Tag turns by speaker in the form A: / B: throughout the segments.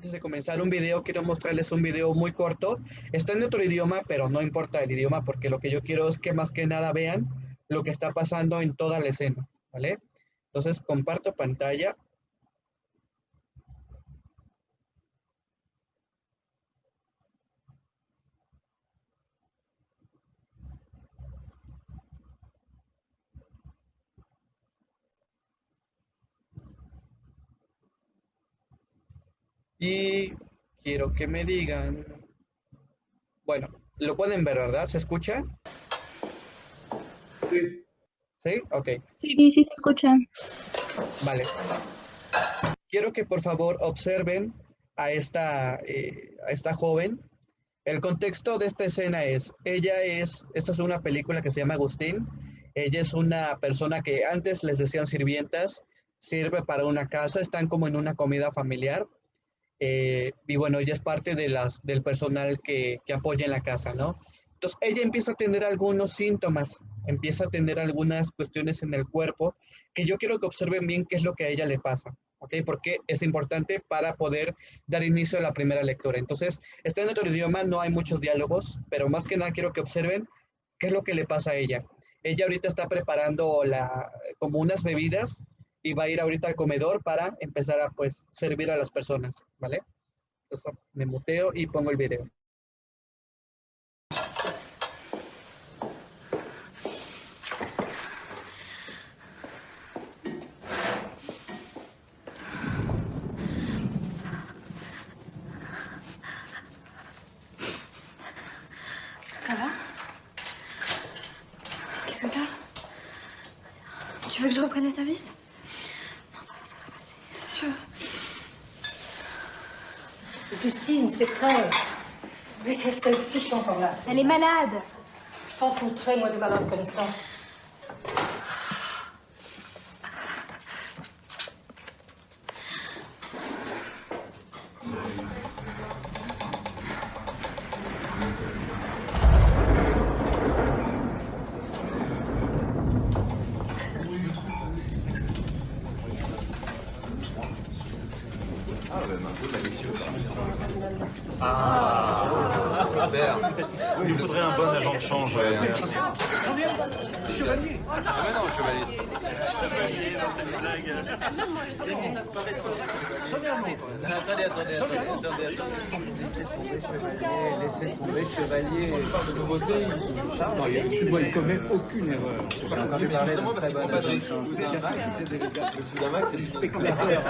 A: antes de comenzar un video, quiero mostrarles un video muy corto. Está en otro idioma, pero no importa el idioma porque lo que yo quiero es que más que nada vean lo que está pasando en toda la escena, ¿vale? Entonces comparto pantalla y quiero que me digan, bueno, lo pueden ver, ¿verdad? ¿Se escucha?
B: Sí.
A: ¿Sí? Ok,
C: Sí, sí se escucha.
A: vale. Quiero que por favor observen a esta joven. El contexto de esta escena es, esta es una película que se llama Agustín. Ella es una persona que antes les decían sirvientas, sirve para una casa, están como en una comida familiar. Y bueno, ella es parte de del personal que apoya en la casa, ¿no? Entonces ella empieza a tener algunos síntomas, empieza a tener algunas cuestiones en el cuerpo que yo quiero que observen bien qué es lo que a ella le pasa, ¿ok? Porque es importante para poder dar inicio a la primera lectura. Entonces, está en otro idioma, no hay muchos diálogos, pero más que nada quiero que observen qué es lo que le pasa a ella. Ella ahorita está preparando como unas bebidas y va a ir ahorita al comedor para empezar a pues servir a las personas, ¿vale? Entonces me muteo y pongo el video.
D: Ça va? Qu'est-ce que t'as? Tu veux que je reprenne le service? Non, ça va passer. Sûr.
E: Justine, c'est prêt. Mais qu'est-ce qu'elle fiche encore là?
D: Elle est malade.
E: Je t'en foutrais, moi, des malades comme ça.
F: Il nous faudrait un bon agent de change.
G: Chevalier. Ah mais non, chevalier.
F: Chevalier, c'est une blague.
G: Attendez.
B: Laissez tomber, chevalier. De nouveauté, non, tu ne commets aucune erreur. J'ai entendu parler d'un très bon agent de change.
G: Max, c'est du spéculateur.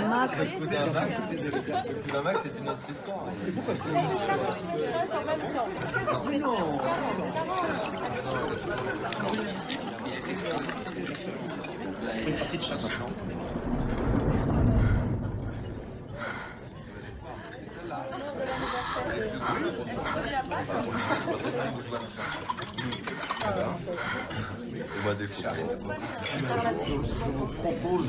D: Max.
G: Max, c'est une autre histoire.
F: Une partie de chaque maintenant.
G: Et moi, des fois.
B: Je vous propose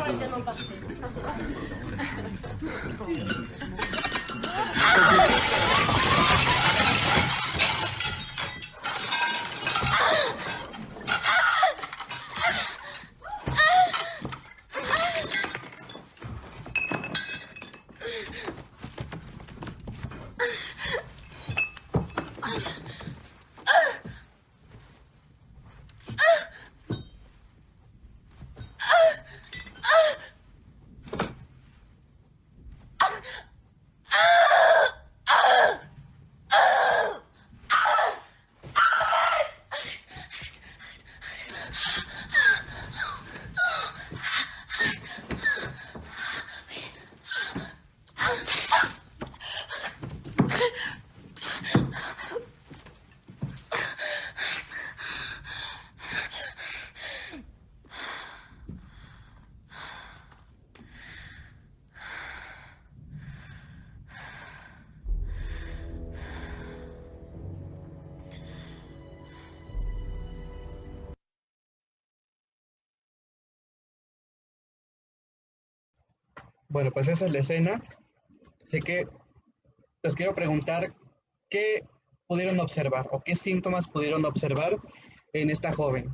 A: Bueno, pues esa es la escena. Así que les quiero preguntar qué pudieron observar o qué síntomas pudieron observar en esta joven.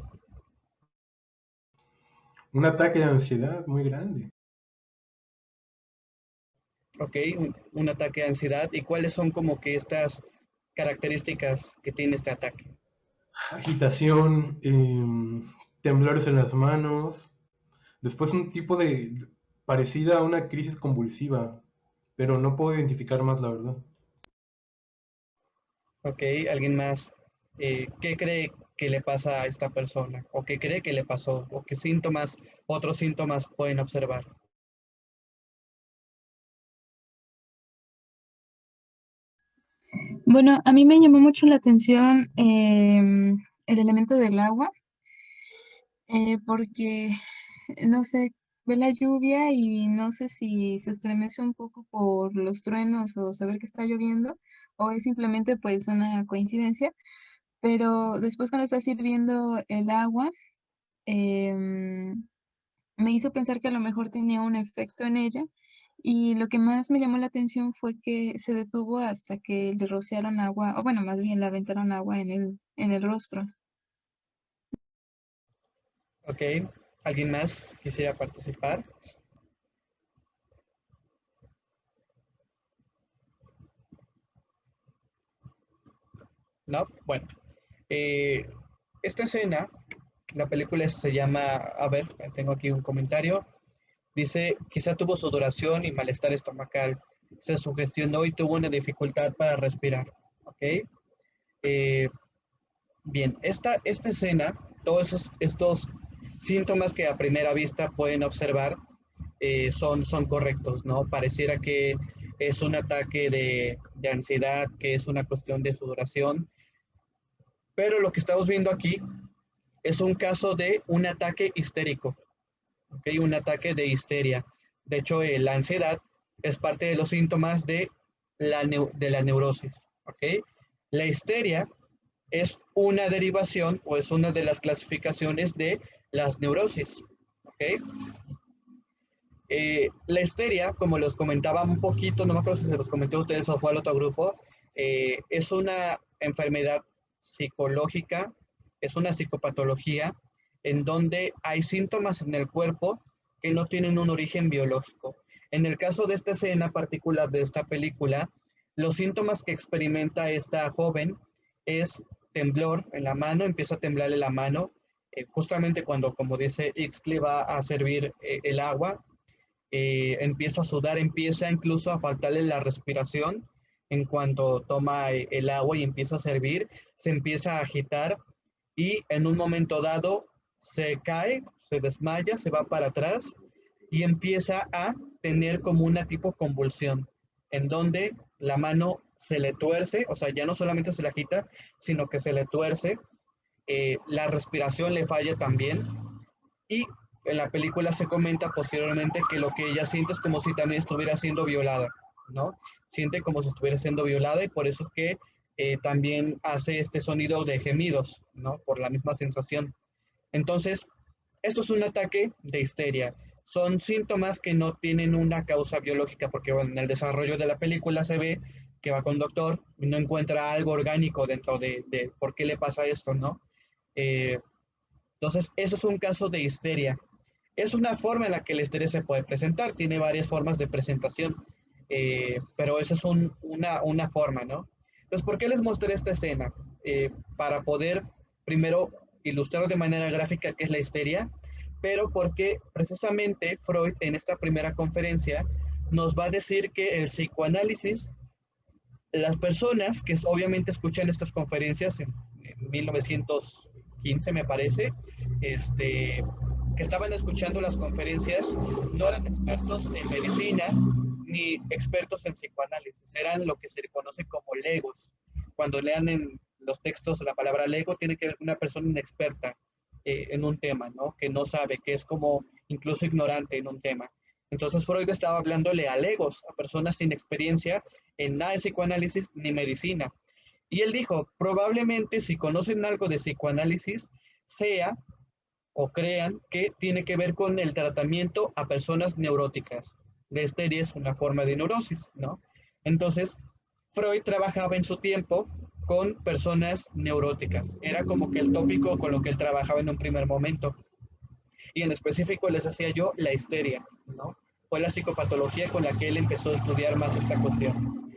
H: Un ataque de ansiedad muy grande.
A: Ok, un ataque de ansiedad. ¿Y cuáles son como que estas características que tiene este ataque?
C: Agitación, temblores en las manos, después un tipo de parecida a una crisis convulsiva, pero no puedo identificar más, la verdad.
A: Ok, ¿alguien más? ¿Qué cree que le pasa a esta persona? ¿O qué cree que le pasó? ¿O qué síntomas, otros síntomas pueden observar?
H: Bueno, a mí me llamó mucho la atención el elemento del agua, porque, no sé, ve la lluvia y no sé si se estremece un poco por los truenos o saber que está lloviendo, o es simplemente pues una coincidencia, pero después cuando estás hirviendo el agua, em, me hizo pensar que a lo mejor tenía un efecto en ella y lo que más me llamó la atención fue que se detuvo hasta que le rociaron agua, o bueno, más bien le aventaron agua en el rostro.
A: Ok, ¿alguien más quisiera participar? ¿No? Bueno, eh, esta escena, la película se llama, a ver, tengo aquí un comentario. Dice, quizá tuvo sudoración y malestar estomacal. Se sugestionó y tuvo una dificultad para respirar. ¿Ok? Eh, bien, esta escena, todos estos síntomas que a primera vista pueden observar son correctos, ¿no? Pareciera que es un ataque de ansiedad, que es una cuestión de sudoración, pero lo que estamos viendo aquí es un caso de un ataque histérico. ¿Ok? Un ataque de histeria. De hecho, la ansiedad es parte de los síntomas de de la neurosis. ¿Ok? La histeria es una derivación o es una de las clasificaciones de las neurosis. ¿Ok? La histeria, como los comentaba un poquito, no me acuerdo si se los comenté a ustedes o fue al otro grupo, es una enfermedad psicológica, es una psicopatología en donde hay síntomas en el cuerpo que no tienen un origen biológico. En el caso de esta escena particular de esta película, los síntomas que experimenta esta joven es temblor en la mano, empieza a temblarle la mano, justamente cuando, como dice Ixcli, va a servir el agua, empieza a sudar, empieza incluso a faltarle la respiración en cuanto toma el agua y empieza a servir, se empieza a agitar y en un momento dado se cae, se desmaya, se va para atrás y empieza a tener como una tipo convulsión, en donde la mano se le tuerce, o sea, ya no solamente se le agita, sino que se le tuerce, la respiración le falla también y en la película se comenta posteriormente que lo que ella siente es como si también estuviera siendo violada, ¿no? Siente como si estuviera siendo violada y por eso es que también hace este sonido de gemidos, ¿no? Por la misma sensación. Entonces, esto es un ataque de histeria. Son síntomas que no tienen una causa biológica, porque bueno, en el desarrollo de la película se ve que va con un doctor y no encuentra algo orgánico dentro de por qué le pasa esto, ¿no? Eh, entonces, eso es un caso de histeria. Es una forma en la que la histeria se puede presentar, tiene varias formas de presentación, pero esa es una forma, ¿no? Entonces, ¿por qué les mostré esta escena? Para poder, primero, ilustrar de manera gráfica qué es la histeria, pero porque precisamente Freud en esta primera conferencia nos va a decir que el psicoanálisis, las personas que obviamente escuchan estas conferencias en 1915, me parece, que estaban escuchando las conferencias, no eran expertos en medicina ni expertos en psicoanálisis, eran lo que se conoce como legos. Cuando lean en los textos la palabra lego, tiene que ver una persona inexperta en un tema, ¿no? Que no sabe, que es como incluso ignorante en un tema. Entonces Freud estaba hablándole a legos, a personas sin experiencia en nada de psicoanálisis ni medicina. Y él dijo, probablemente si conocen algo de psicoanálisis, sea o crean que tiene que ver con el tratamiento a personas neuróticas. La histeria es una forma de neurosis, ¿no? Entonces, Freud trabajaba en su tiempo con personas neuróticas. Era como que el tópico con lo que él trabajaba en un primer momento. Y en específico les hacía yo la histeria, ¿no? fue la psicopatología con la que él empezó a estudiar más esta cuestión.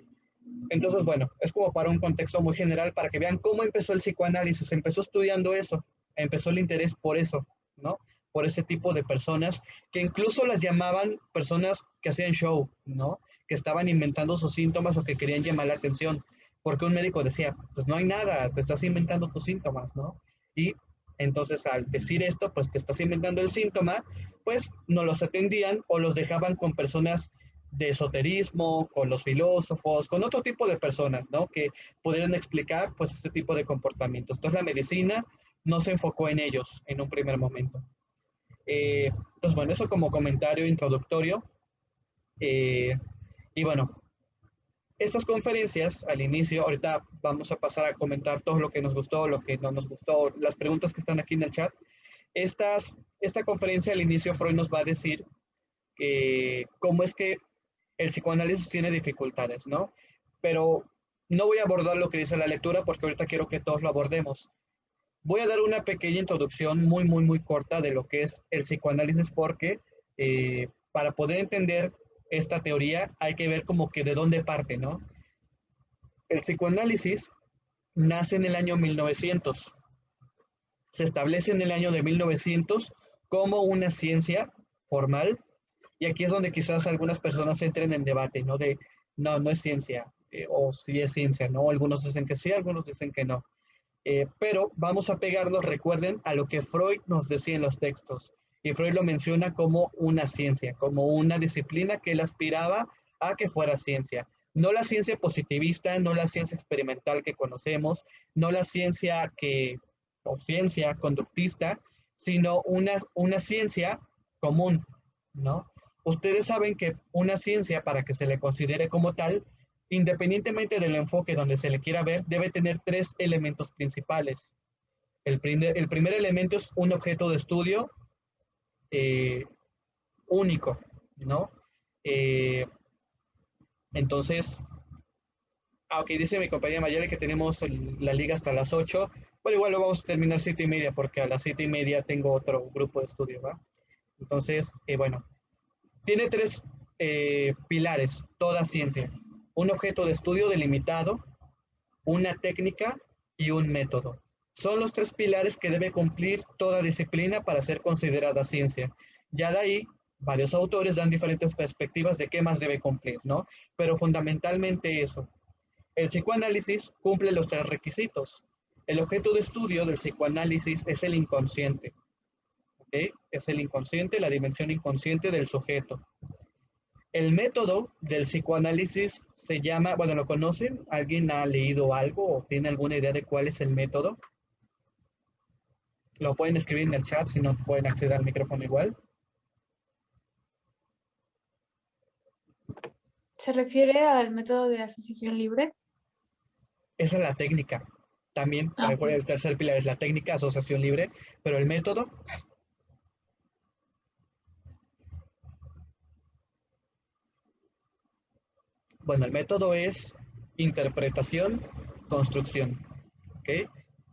A: Entonces, bueno, es como para un contexto muy general, para que vean cómo empezó el psicoanálisis. Empezó estudiando eso, empezó el interés por eso, ¿no? Por ese tipo de personas, que incluso las llamaban personas que hacían show, ¿no? Que estaban inventando sus síntomas o que querían llamar la atención, porque un médico decía, pues no hay nada, te estás inventando tus síntomas, ¿no? Y entonces al decir esto, pues te estás inventando el síntoma, pues no los atendían o los dejaban con personas de esoterismo, con los filósofos, con otro tipo de personas, ¿no? Que pudieran explicar, pues, este tipo de comportamientos. Entonces la medicina no se enfocó en ellos en un primer momento. Pues bueno, eso como comentario introductorio. Y bueno, estas conferencias al inicio, ahorita vamos a pasar a comentar todo lo que nos gustó, lo que no nos gustó, las preguntas que están aquí en el chat. Esta conferencia al inicio Freud nos va a decir cómo es que el psicoanálisis tiene dificultades, ¿no? Pero no voy a abordar lo que dice la lectura porque ahorita quiero que todos lo abordemos. Voy a dar una pequeña introducción muy corta de lo que es el psicoanálisis porque para poder entender esta teoría hay que ver como que de dónde parte, ¿no? El psicoanálisis nace en el año 1900. Se establece en el año de 1900 como una ciencia formal y aquí es donde quizás algunas personas entren en debate, ¿no? De, no es ciencia o sí es ciencia, ¿no? Algunos dicen que sí, algunos dicen que no. Pero vamos a pegarnos, recuerden, a lo que Freud nos decía en los textos. Y Freud lo menciona como una ciencia, como una disciplina que él aspiraba a que fuera ciencia. No la ciencia positivista, no la ciencia experimental que conocemos, no la ciencia o ciencia conductista, sino una ciencia común, ¿no? Ustedes saben que una ciencia, para que se le considere como tal, independientemente del enfoque donde se le quiera ver, debe tener 3 elementos principales. El primer elemento es un objeto de estudio único, ¿no? Entonces, aunque dice mi compañera Mayeli que tenemos la liga hasta las 8, pero igual lo vamos a terminar 7:30 porque a las 7:30 tengo otro grupo de estudio, ¿va? Entonces, bueno, tiene 3 pilares, toda ciencia. Un objeto de estudio delimitado, una técnica y un método. Son los 3 pilares que debe cumplir toda disciplina para ser considerada ciencia. Ya de ahí, varios autores dan diferentes perspectivas de qué más debe cumplir, ¿no? Pero fundamentalmente eso. El psicoanálisis cumple los 3 requisitos. El objeto de estudio del psicoanálisis es el inconsciente. ¿Okay? Es el inconsciente, la dimensión inconsciente del sujeto. El método del psicoanálisis se llama, bueno, ¿lo conocen? ¿Alguien ha leído algo o tiene alguna idea de cuál es el método? Lo pueden escribir en el chat, si no pueden acceder al micrófono igual.
I: ¿Se refiere al método de asociación libre?
A: Esa es la técnica. También, el tercer pilar es la técnica, asociación libre, pero el método... Bueno, el método es interpretación, construcción. ¿Okay?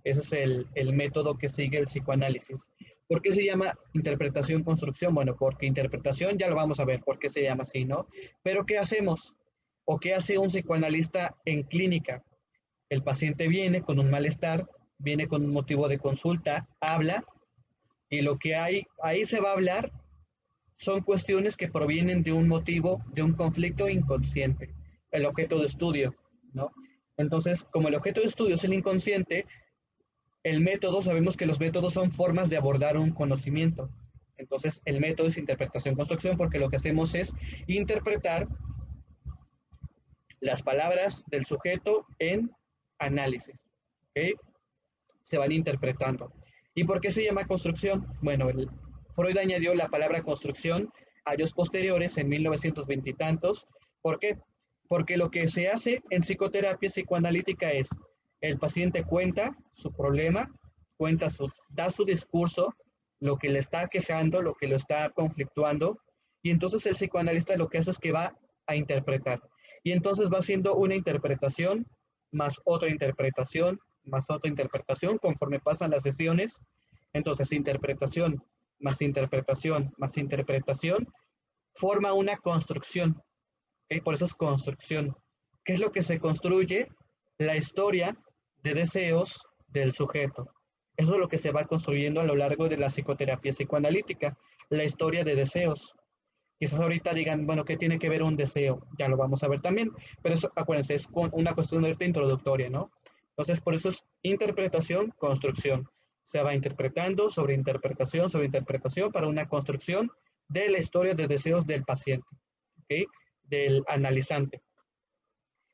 A: Ese es el método que sigue el psicoanálisis. ¿Por qué se llama interpretación, construcción? Bueno, porque interpretación ya lo vamos a ver por qué se llama así, ¿no? Pero ¿qué hacemos? ¿O qué hace un psicoanalista en clínica? El paciente viene con un malestar, viene con un motivo de consulta, habla, y lo que ahí se va a hablar son cuestiones que provienen de un motivo, de un conflicto inconsciente, el objeto de estudio, ¿no? Entonces, como el objeto de estudio es el inconsciente, el método, sabemos que los métodos son formas de abordar un conocimiento. Entonces, el método es interpretación-construcción porque lo que hacemos es interpretar las palabras del sujeto en análisis, ¿okay? Se van interpretando. ¿Y por qué se llama construcción? Bueno, Freud añadió la palabra construcción a años posteriores, en 1920 y tantos. ¿Por qué? Porque lo que se hace en psicoterapia psicoanalítica es, el paciente cuenta su problema, da su discurso, lo que le está quejando, lo que lo está conflictuando, y entonces el psicoanalista lo que hace es que va a interpretar. Y entonces va haciendo una interpretación, más otra interpretación, más otra interpretación, conforme pasan las sesiones. Entonces, interpretación, más interpretación, más interpretación, forma una construcción. ¿Ok? Por eso es construcción. ¿Qué es lo que se construye? La historia de deseos del sujeto. Eso es lo que se va construyendo a lo largo de la psicoterapia psicoanalítica, la historia de deseos. Quizás ahorita digan, bueno, ¿qué tiene que ver un deseo? Ya lo vamos a ver también, pero eso, acuérdense, es una cuestión ahorita introductoria, ¿no? Entonces, por eso es interpretación, construcción. Se va interpretando sobre interpretación para una construcción de la historia de deseos del paciente, ¿ok? Del analizante.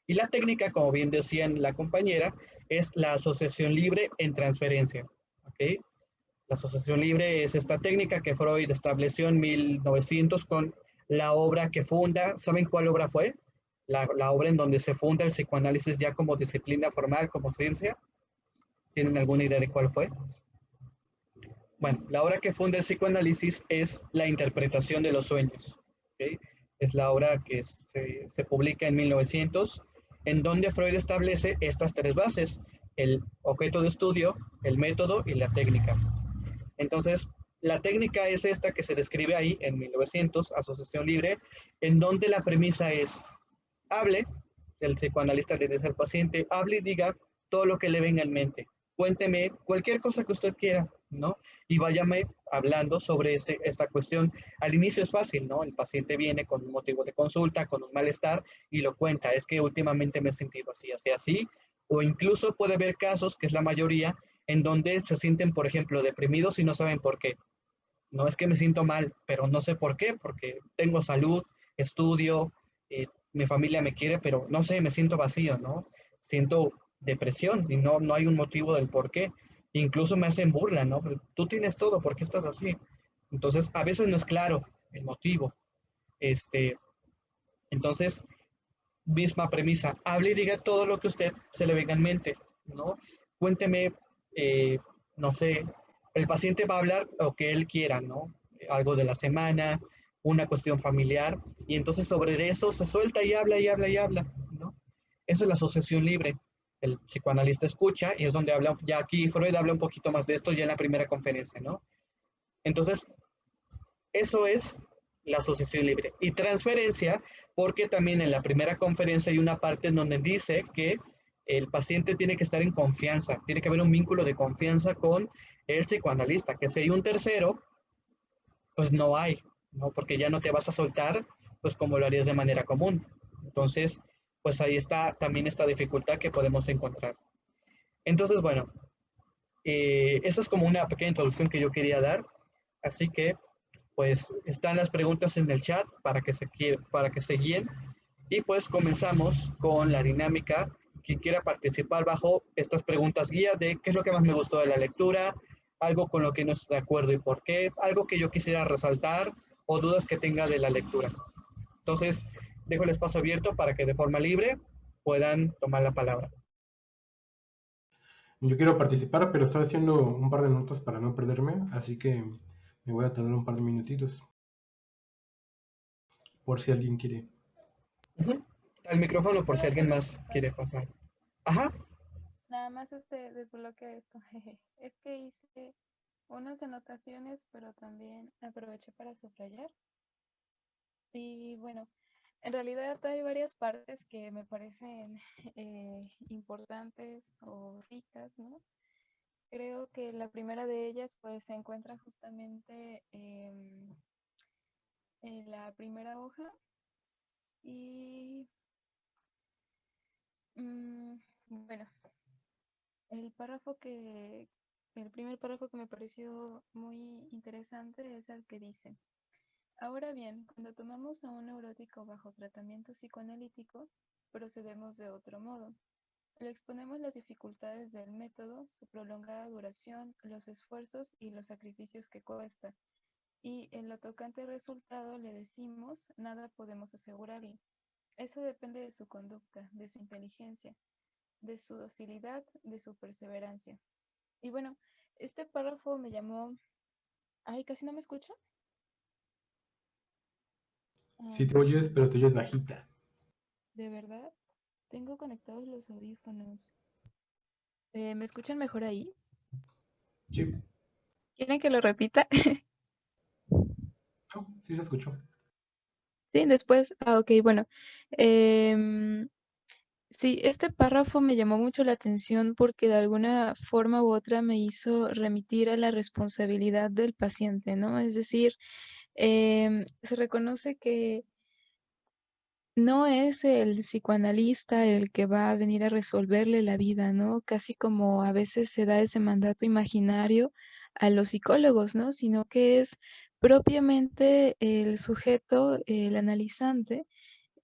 A: Y la técnica, como bien decía la compañera, es la asociación libre en transferencia, ¿ok? La asociación libre es esta técnica que Freud estableció en 1900 con la obra que funda. ¿Saben cuál obra fue? La obra en donde se funda el psicoanálisis ya como disciplina formal, como ciencia. ¿Tienen alguna idea de cuál fue? Bueno, la obra que funda el psicoanálisis es la interpretación de los sueños. ¿Okay? Es la obra que se publica en 1900, en donde Freud establece estas tres bases: el objeto de estudio, el método y la técnica. Entonces, la técnica es esta que se describe ahí en 1900, asociación libre, en donde la premisa es: hable, el psicoanalista le dice al paciente, hable y diga todo lo que le venga en mente. Cuénteme cualquier cosa que usted quiera, ¿no? Y váyame hablando sobre esta cuestión. Al inicio es fácil, ¿no? El paciente viene con un motivo de consulta, con un malestar y lo cuenta. Es que últimamente me he sentido así, así, así. O incluso puede haber casos, que es la mayoría, en donde se sienten, por ejemplo, deprimidos y no saben por qué. No es que me siento mal, pero no sé por qué, porque tengo salud, estudio, mi familia me quiere, pero no sé, me siento vacío, ¿no? Siento depresión y no hay un motivo del por qué. Incluso me hacen burla, ¿no? Pero tú tienes todo, ¿por qué estás así? Entonces, a veces no es claro el motivo. Este, entonces, misma premisa, hable y diga todo lo que usted se le venga en mente, ¿no? Cuénteme, eh, no sé, el paciente va a hablar lo que él quiera, ¿no? Algo de la semana, una cuestión familiar, y entonces sobre eso se suelta y habla y habla y habla, ¿no? Eso es la asociación libre. El psicoanalista escucha y es donde habla, ya aquí Freud habla un poquito más de esto ya en la primera conferencia, ¿no? Entonces, eso es la asociación libre. Y transferencia, porque también en la primera conferencia hay una parte en donde dice que el paciente tiene que estar en confianza, tiene que haber un vínculo de confianza con el psicoanalista, que si hay un tercero, pues no hay, ¿no? Porque ya no te vas a soltar, pues como lo harías de manera común. Entonces, pues ahí está también esta dificultad que podemos encontrar. Entonces, bueno, esta es como una pequeña introducción que yo quería dar, así que pues están las preguntas en el chat para que se guíen y pues comenzamos con la dinámica. Quien quiera participar bajo estas preguntas guía de qué es lo que más me gustó de la lectura, algo con lo que no estoy de acuerdo y por qué, algo que yo quisiera resaltar o dudas que tenga de la lectura. Entonces, dejo el espacio abierto para que de forma libre puedan tomar la palabra.
C: Yo quiero participar, pero estoy haciendo un par de notas para no perderme, así que me voy a tardar un par de minutitos. Por si alguien quiere.
A: El micrófono por si alguien más quiere pasar. Ajá.
H: Nada más desbloquea esto. Es que hice unas anotaciones, pero también aproveché para subrayar. Y bueno, en realidad hay varias partes que me parecen importantes o ricas, ¿no? Creo que la primera de ellas pues se encuentra justamente en la primera hoja y bueno, el primer párrafo que me pareció muy interesante es el que dice: ahora bien, cuando tomamos a un neurótico bajo tratamiento psicoanalítico, procedemos de otro modo. Le exponemos las dificultades del método, su prolongada duración, los esfuerzos y los sacrificios que cuesta. Y en lo tocante al resultado le decimos, nada podemos asegurarle. Eso depende de su conducta, de su inteligencia, de su docilidad, de su perseverancia. Y bueno, este párrafo me llamó... Ay, casi no me escucho.
C: Sí te oyes, pero te oyes bajita.
H: ¿De verdad? Tengo conectados los audífonos. ¿Me escuchan mejor ahí?
C: Sí.
H: ¿Quieren que lo repita?
C: No, sí se escuchó.
H: Sí, después, ok, bueno. em, sí, este párrafo me llamó mucho la atención porque de alguna forma u otra me hizo remitir a la responsabilidad del paciente, ¿no? Es decir, se reconoce que no es el psicoanalista el que va a venir a resolverle la vida, ¿no? Casi como a veces se da ese mandato imaginario a los psicólogos, ¿no? Sino que es propiamente el sujeto, el analizante,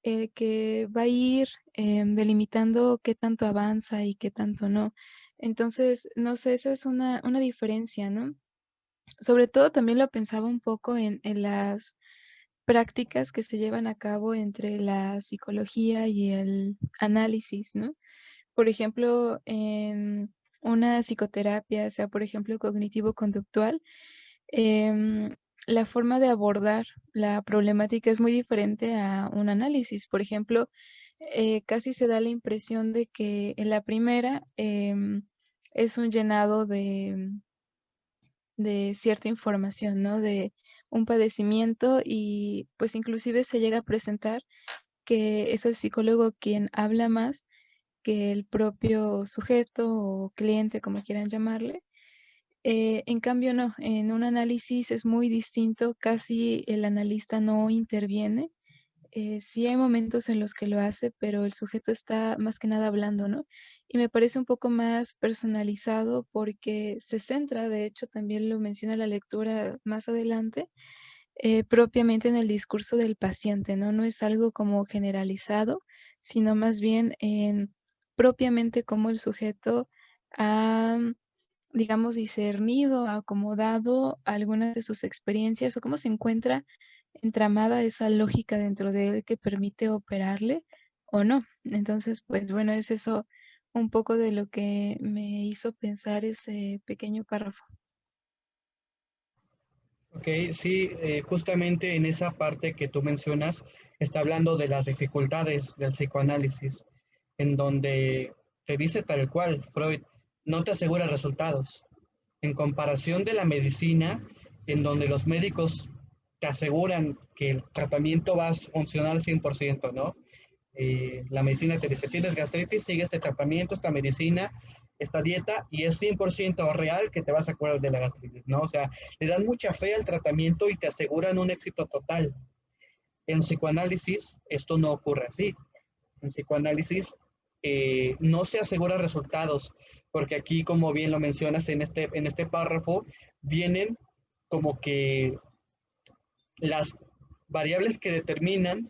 H: el que va a ir delimitando qué tanto avanza y qué tanto no. Entonces, no sé, esa es una diferencia, ¿no? Sobre todo también lo pensaba un poco en las prácticas que se llevan a cabo entre la psicología y el análisis, ¿no? Por ejemplo, en una psicoterapia, sea por ejemplo cognitivo-conductual, em, la forma de abordar la problemática es muy diferente a un análisis. Por ejemplo, casi se da la impresión de que en la primera es un llenado de cierta información, ¿no? De un padecimiento y pues inclusive se llega a presentar que es el psicólogo quien habla más que el propio sujeto o cliente, como quieran llamarle. En cambio, no, en un análisis es muy distinto, casi el analista no interviene. Sí hay momentos en los que lo hace, pero el sujeto está más que nada hablando, ¿no? Y me parece un poco más personalizado porque se centra, de hecho también lo menciona la lectura más adelante, propiamente en el discurso del paciente, ¿no? No es algo como generalizado, sino más bien en propiamente cómo el sujeto ha, digamos, discernido, acomodado algunas de sus experiencias o cómo se encuentra entramada esa lógica dentro de él que permite operarle o no. Entonces, pues bueno, es eso un poco de lo que me hizo pensar ese pequeño párrafo.
A: Ok, sí, justamente en esa parte que tú mencionas, está hablando de las dificultades del psicoanálisis, en donde te dice tal cual, Freud, no te asegura resultados. En comparación de la medicina, en donde los médicos te aseguran que el tratamiento va a funcionar 100%, ¿no? La medicina te dice, tienes gastritis, sigue este tratamiento, esta medicina, esta dieta, y es 100% real que te vas a curar de la gastritis, ¿no? O sea, le dan mucha fe al tratamiento y te aseguran un éxito total. En psicoanálisis, esto no ocurre así. En psicoanálisis no se asegura resultados, porque aquí, como bien lo mencionas en este párrafo, vienen como que las variables que determinan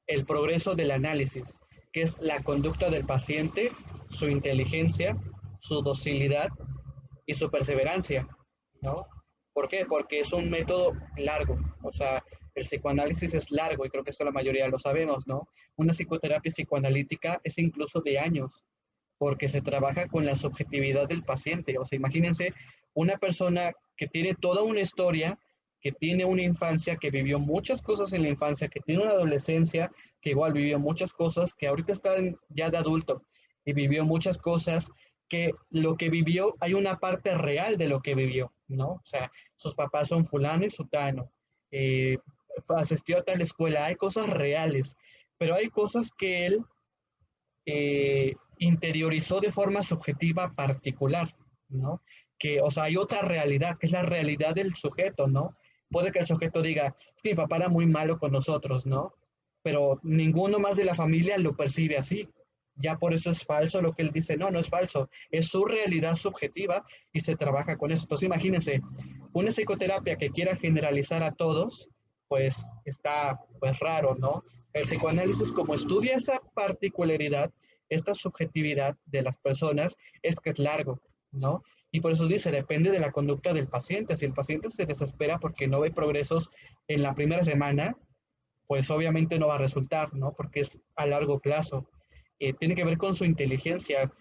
A: el progreso del análisis, que es la conducta del paciente, su inteligencia, su docilidad y su perseverancia, ¿no? ¿Por qué? Porque es un método largo, o sea, el psicoanálisis es largo y creo que eso la mayoría lo sabemos, ¿no? Una psicoterapia psicoanalítica es incluso de años, porque se trabaja con la subjetividad del paciente. O sea, imagínense una persona que tiene toda una historia, que tiene una infancia, que vivió muchas cosas en la infancia, que tiene una adolescencia, que igual vivió muchas cosas, que ahorita está ya de adulto y vivió muchas cosas, que lo que vivió, hay una parte real de lo que vivió, ¿no? O sea, sus papás son fulano y sutano, eh, asistió a tal escuela, hay cosas reales, pero hay cosas que él interiorizó de forma subjetiva particular, ¿no? Que, o sea, hay otra realidad, que es la realidad del sujeto, ¿no? Puede que el sujeto diga, es que mi papá era muy malo con nosotros, ¿no? Pero ninguno más de la familia lo percibe así. Ya por eso es falso lo que él dice. No, no es falso. Es su realidad subjetiva y se trabaja con eso. Entonces, imagínense, una psicoterapia que quiera generalizar a todos, pues está pues raro, ¿no? El psicoanálisis, como estudia esa particularidad, esta subjetividad de las personas, es que es largo, ¿no? Y por eso dice, depende de la conducta del paciente. Si el paciente se desespera porque no ve progresos en la primera semana, pues obviamente no va a resultar, ¿no? Porque es a largo plazo. Tiene que ver con su inteligencia.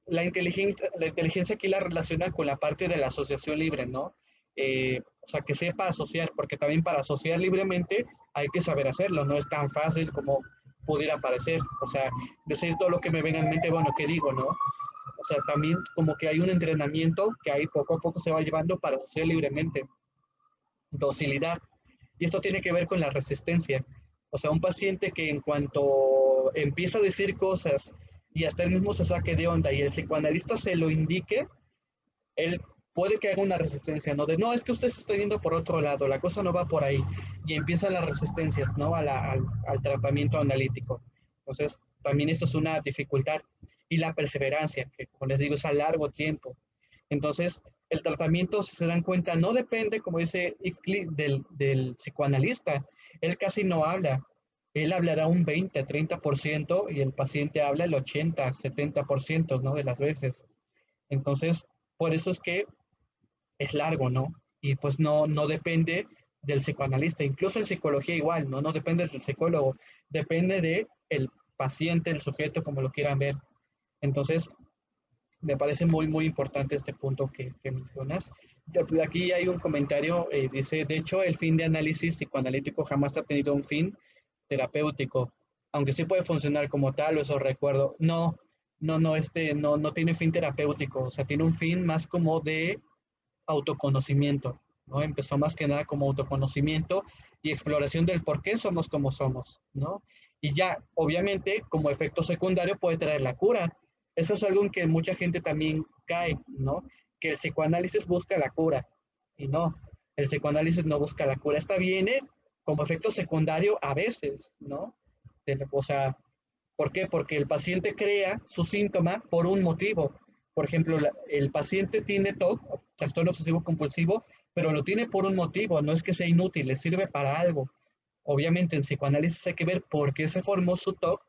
A: La inteligencia aquí la relaciona con la parte de la asociación libre, ¿no? O sea, que sepa asociar, porque también para asociar libremente hay que saber hacerlo, no es tan fácil como pudiera parecer. O sea, decir todo lo que me venga en mente, bueno, ¿qué digo, no? O sea, también como que hay un entrenamiento que ahí poco a poco se va llevando para asociar libremente. Docilidad. Y esto tiene que ver con la resistencia. O sea, un paciente que en cuanto empieza a decir cosas y hasta él mismo se saque de onda y el psicoanalista se lo indique, él puede que haga una resistencia, ¿no? De, no, es que usted se está yendo por otro lado, la cosa no va por ahí. Y empiezan las resistencias, ¿no? Al tratamiento analítico. Entonces, también esto es una dificultad. Y la perseverancia, que como les digo, es a largo tiempo. Entonces, el tratamiento, si se dan cuenta, no depende, como dice Ixtli, del psicoanalista. Él casi no habla. Él hablará un 20, 30% y el paciente habla el 80, 70%, ¿no? De las veces. Entonces, por eso es que es largo, ¿no? Y pues no depende del psicoanalista. Incluso en psicología igual, ¿no? No depende del psicólogo. Depende del paciente, el sujeto, como lo quieran ver. Entonces, me parece muy, muy importante este punto que mencionas. Aquí hay un comentario, dice, de hecho, el fin de análisis psicoanalítico jamás ha tenido un fin terapéutico, aunque sí puede funcionar como tal, o eso recuerdo. No tiene fin terapéutico, o sea, tiene un fin más como de autoconocimiento, ¿no? Empezó más que nada como autoconocimiento y exploración del por qué somos como somos, ¿no? Y ya, obviamente, como efecto secundario puede traer la cura. Eso es algo en que mucha gente también cae, ¿no? Que el psicoanálisis busca la cura y no, el psicoanálisis no busca la cura. Esta viene como efecto secundario a veces, ¿no? O sea, ¿por qué? Porque el paciente crea su síntoma por un motivo. Por ejemplo, el paciente tiene TOC, trastorno obsesivo compulsivo, pero lo tiene por un motivo, no es que sea inútil, le sirve para algo. Obviamente en psicoanálisis hay que ver por qué se formó su TOC,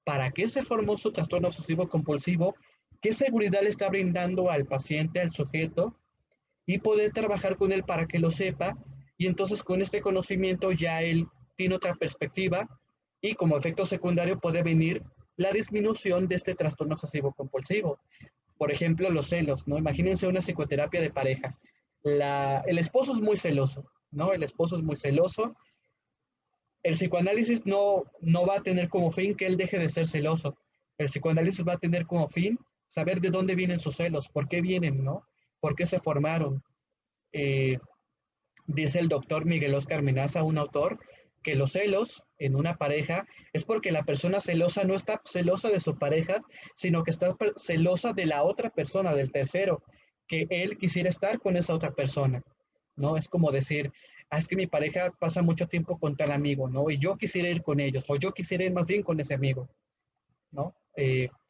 A: para qué se formó su trastorno obsesivo compulsivo, qué seguridad le está brindando al paciente, al sujeto, y poder trabajar con él para que lo sepa, y entonces con este conocimiento ya él tiene otra perspectiva, y como efecto secundario puede venir la disminución de este trastorno obsesivo compulsivo. Por ejemplo, los celos, ¿no? Imagínense una psicoterapia de pareja. El esposo es muy celoso, ¿no? El esposo es muy celoso. El psicoanálisis no va a tener como fin que él deje de ser celoso. El psicoanálisis va a tener como fin saber de dónde vienen sus celos, por qué vienen, ¿no? ¿Por qué se formaron? Dice el doctor Miguel Óscar Menaza, un autor, que los celos en una pareja es porque la persona celosa no está celosa de su pareja, sino que está celosa de la otra persona, del tercero, que él quisiera estar con esa otra persona, ¿no? Es como decir, es que mi pareja pasa mucho tiempo con tal amigo, ¿no? Y yo quisiera ir con ellos, o yo quisiera ir más bien con ese amigo, ¿no?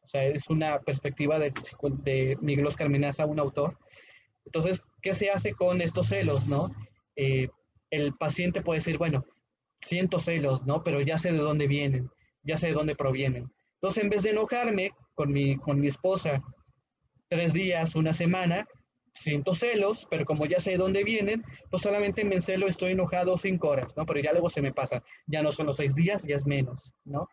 A: O sea, es una perspectiva de Miguel Óscar Menaza, un autor. Entonces, ¿qué se hace con estos celos, no? El paciente puede decir, bueno, siento celos, ¿no? Pero ya sé de dónde vienen, ya sé de dónde provienen. Entonces, en vez de enojarme con mi esposa 3 días, una semana, siento celos, pero como ya sé de dónde vienen, pues solamente me encelo, estoy enojado 5 horas, ¿no? Pero ya luego se me pasa, ya no son los 6 días, ya es menos, ¿no?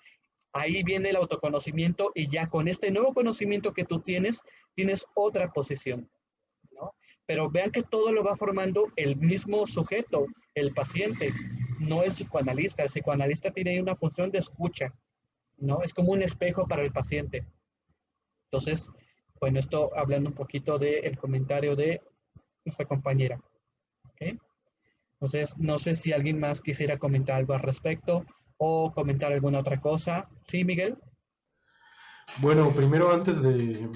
A: Ahí viene el autoconocimiento y ya con este nuevo conocimiento que tú tienes otra posición, ¿no? Pero vean que todo lo va formando el mismo sujeto, el paciente, no el psicoanalista. El psicoanalista tiene una función de escucha, ¿no? Es como un espejo para el paciente. Entonces, bueno, esto hablando un poquito del comentario de nuestra compañera. ¿Okay? Entonces, no sé si alguien más quisiera comentar algo al respecto o comentar alguna otra cosa. ¿Sí, Miguel?
C: Bueno, primero antes de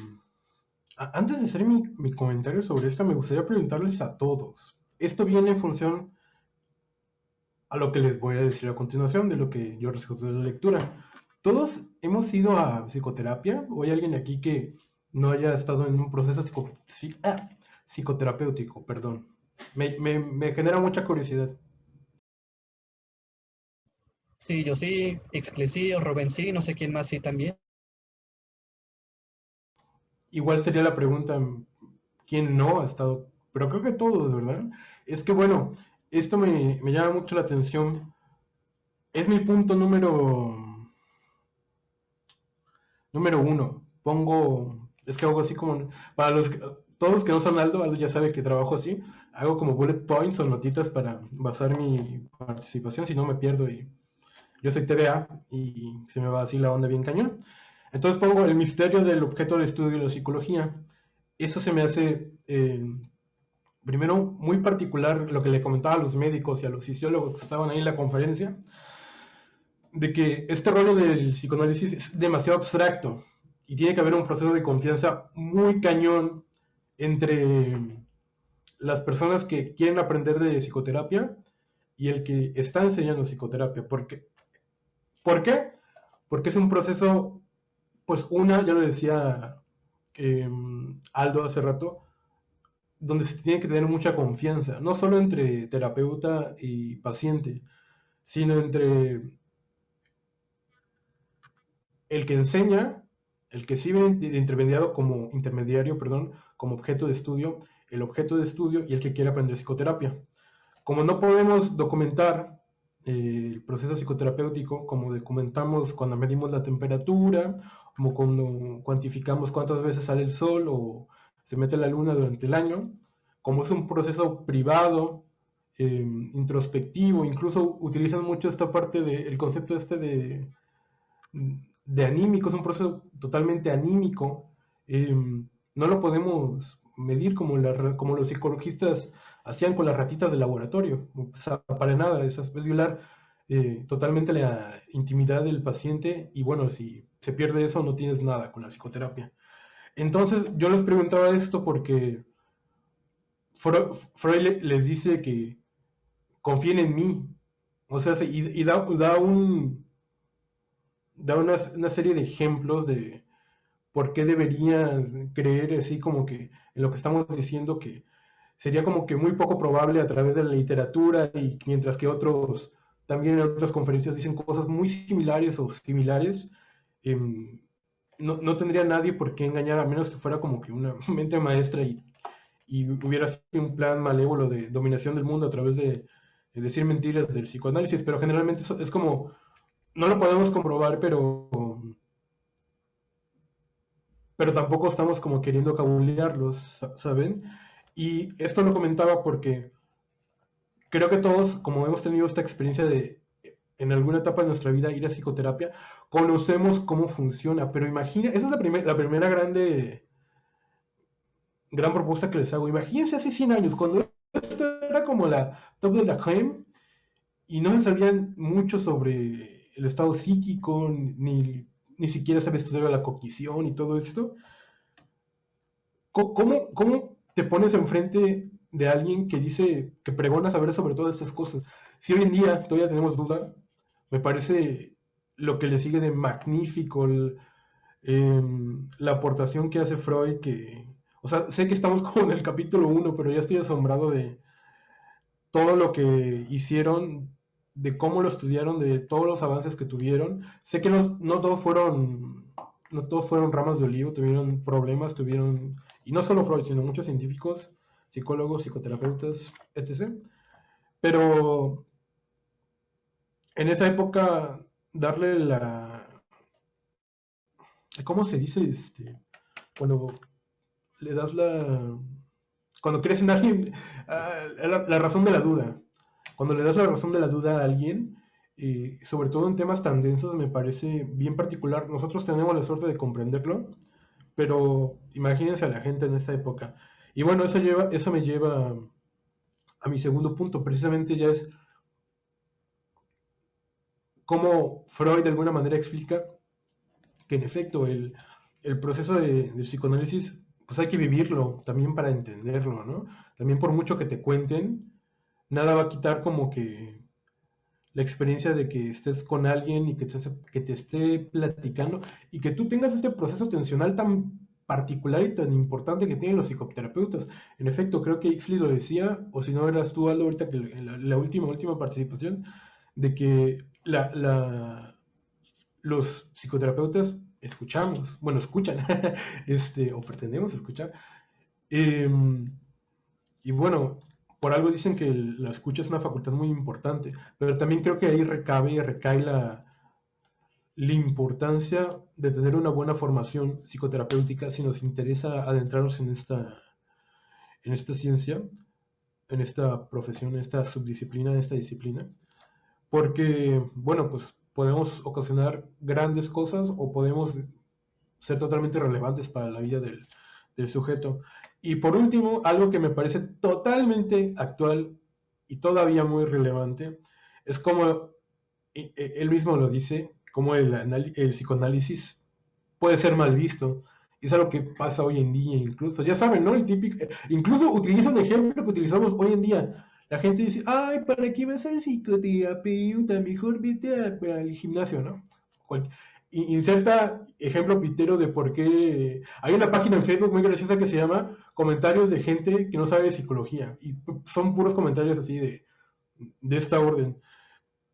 C: hacer mi comentario sobre esto, me gustaría preguntarles a todos. Esto viene en función a lo que les voy a decir a continuación, de lo que yo rescato de la lectura. ¿Todos hemos ido a psicoterapia? ¿O hay alguien aquí que no haya estado en un proceso psicoterapéutico? Perdón. Me genera mucha curiosidad.
A: Sí, yo sí, Ixtli sí, Rubén sí, no sé quién más sí también.
C: Igual sería la pregunta, ¿quién no ha estado? Pero creo que todos, ¿verdad? Es que bueno, esto me llama mucho la atención. Es mi punto número 1. Es que hago así como, para todos los que no son Aldo ya sabe que trabajo así, hago como bullet points o notitas para basar mi participación, si no me pierdo y yo soy TDA y se me va así la onda bien cañón. Entonces pongo el misterio del objeto de estudio de la psicología. Eso se me hace, primero, muy particular lo que le comentaba a los médicos y a los fisiólogos que estaban ahí en la conferencia. de que este rollo del psicoanálisis es demasiado abstracto y tiene que haber un proceso de confianza muy cañón entre las personas que quieren aprender de psicoterapia y el que está enseñando psicoterapia. ¿Por qué? Porque es un proceso, pues ya lo decía Aldo hace rato, donde se tiene que tener mucha confianza, no solo entre terapeuta y paciente, sino entre el que enseña, el que sirve de intermediario, como objeto de estudio, el objeto de estudio y el que quiere aprender psicoterapia. Como no podemos documentar el proceso psicoterapéutico, como documentamos cuando medimos la temperatura, como cuando cuantificamos cuántas veces sale el sol o se mete la luna durante el año, como es un proceso privado, introspectivo, incluso utilizan mucho esta parte del concepto de anímico, es un proceso totalmente anímico, no lo podemos medir como los psicologistas hacían con las ratitas de laboratorio, o sea, para nada, eso es violar totalmente la intimidad del paciente y bueno, si se pierde eso no tienes nada con la psicoterapia. Entonces yo les preguntaba esto porque Freud les dice que confíen en mí, o sea, y da una serie de ejemplos de por qué deberías creer así como que en lo que estamos diciendo, que sería como que muy poco probable a través de la literatura, y mientras que otros también en otras conferencias dicen cosas muy similares o similares, no tendría nadie por qué engañar, a menos que fuera como que una mente maestra y hubiera sido un plan malévolo de dominación del mundo a través de decir mentiras del psicoanálisis, pero generalmente es como, no lo podemos comprobar, pero tampoco estamos como queriendo cabulearlos, ¿saben? Y esto lo comentaba porque creo que todos, como hemos tenido esta experiencia de en alguna etapa de nuestra vida ir a psicoterapia, conocemos cómo funciona, pero imagina, esa es la primera gran propuesta que les hago. Imagínense hace 100 años, cuando esto era como la top de la creme y no se sabían mucho sobre el estado psíquico, ni siquiera se había estudiado la cognición y todo esto. ¿Cómo te pones enfrente de alguien que dice, que pregona saber sobre todas estas cosas? Si hoy en día todavía tenemos duda, me parece lo que le sigue de magnífico la aportación que hace Freud, o sea, sé que estamos como en el capítulo 1, pero ya estoy asombrado de todo lo que hicieron, de cómo lo estudiaron, de todos los avances que tuvieron. Sé que no todos fueron ramas de olivo, tuvieron problemas, y no solo Freud, sino muchos científicos, psicólogos, psicoterapeutas, etc. Pero en esa época, darle ¿cómo se dice? Cuando le das cuando crees en alguien, la razón de la duda. Cuando le das la razón de la duda a alguien, sobre todo en temas tan densos, me parece bien particular. Nosotros tenemos la suerte de comprenderlo, pero imagínense a la gente en esta época. Y bueno, eso me lleva a mi segundo punto, precisamente ya es cómo Freud de alguna manera explica que en efecto el proceso del psicoanálisis, pues hay que vivirlo también para entenderlo, ¿no? También por mucho que te cuenten, nada va a quitar como que la experiencia de que estés con alguien y que te esté platicando y que tú tengas este proceso tensional tan particular y tan importante que tienen los psicoterapeutas. En efecto, creo que Ixtli lo decía, o si no eras tú, Aldo, ahorita que en la última participación, de que los psicoterapeutas escuchan, o pretendemos escuchar. Y bueno, por algo dicen que la escucha es una facultad muy importante, pero también creo que ahí recae la importancia de tener una buena formación psicoterapéutica si nos interesa adentrarnos en esta ciencia, en esta profesión, en esta subdisciplina, en esta disciplina, porque, bueno, pues podemos ocasionar grandes cosas o podemos ser totalmente relevantes para la vida del sujeto. Y por último, algo que me parece totalmente actual y todavía muy relevante, es como él mismo lo dice, como el psicoanálisis puede ser mal visto. Es algo que pasa hoy en día incluso. Ya saben, ¿no? El típico, incluso utilizo un ejemplo que utilizamos hoy en día. La gente dice, ay, ¿para qué vas al psicoterapeuta? Mejor vete al gimnasio, ¿no? Inserta ejemplo pitero de por qué... Hay una página en Facebook muy graciosa que se llama Comentarios de gente que no sabe de psicología. Y son puros comentarios así de esta orden.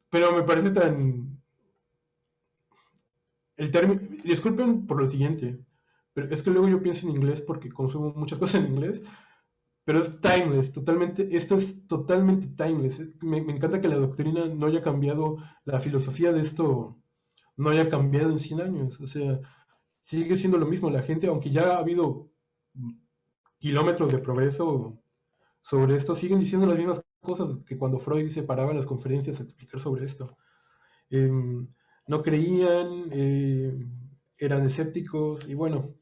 C: Pero me parece tan... El término... Disculpen por lo siguiente, pero es que luego yo pienso en inglés porque consumo muchas cosas en inglés, pero es timeless, totalmente, esto es totalmente timeless. Me encanta que la doctrina no haya cambiado, la filosofía de esto no haya cambiado en 100 años, o sea, sigue siendo lo mismo. La gente, aunque ya ha habido kilómetros de progreso sobre esto, siguen diciendo las mismas cosas que cuando Freud se paraba en las conferencias a explicar sobre esto. No creían, eran escépticos y bueno,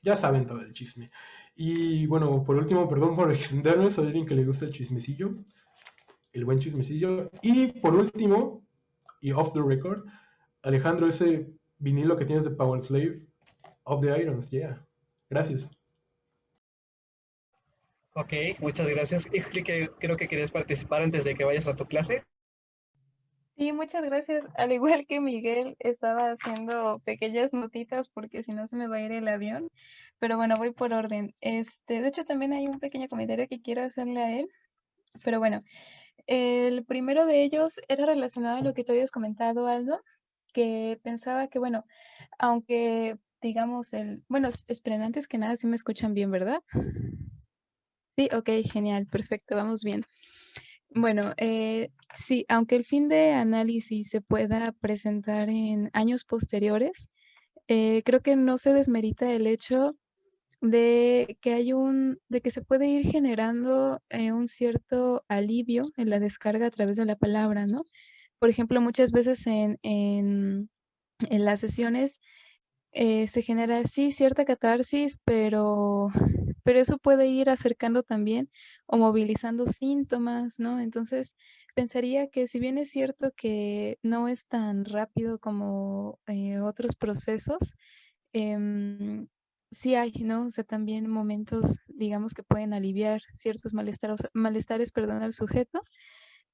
C: ya saben todo el chisme. Y bueno, por último, perdón por extenderme, soy alguien que le gusta el chismecillo, el buen chismecillo. Y por último, y off the record, Alejandro, ese vinilo que tienes de Power Slave, of the Irons, yeah. Gracias.
A: Ok, muchas gracias. Ixtli, que creo que querías participar antes de que vayas a tu clase.
H: Sí, muchas gracias. Al igual que Miguel, estaba haciendo pequeñas notitas porque si no se me va a ir el avión. Pero bueno, voy por orden. De hecho, también hay un pequeño comentario que quiero hacerle a él. Pero bueno, el primero de ellos era relacionado a lo que tú habías comentado, Aldo, que pensaba que, bueno, aunque digamos bueno, esperen, antes que nada, sí me escuchan bien, ¿verdad? Sí, ok, genial, perfecto, vamos bien. Bueno, sí, aunque el fin de análisis se pueda presentar en años posteriores, creo que no se desmerita el hecho de que de que se puede ir generando un cierto alivio en la descarga a través de la palabra, ¿no? Por ejemplo, muchas veces en las sesiones se genera, sí, cierta catarsis, pero eso puede ir acercando también o movilizando síntomas, ¿no? Entonces, pensaría que si bien es cierto que no es tan rápido como otros procesos, em, sí hay, ¿no? O sea, también momentos, digamos, que pueden aliviar ciertos malestares, perdón, al sujeto.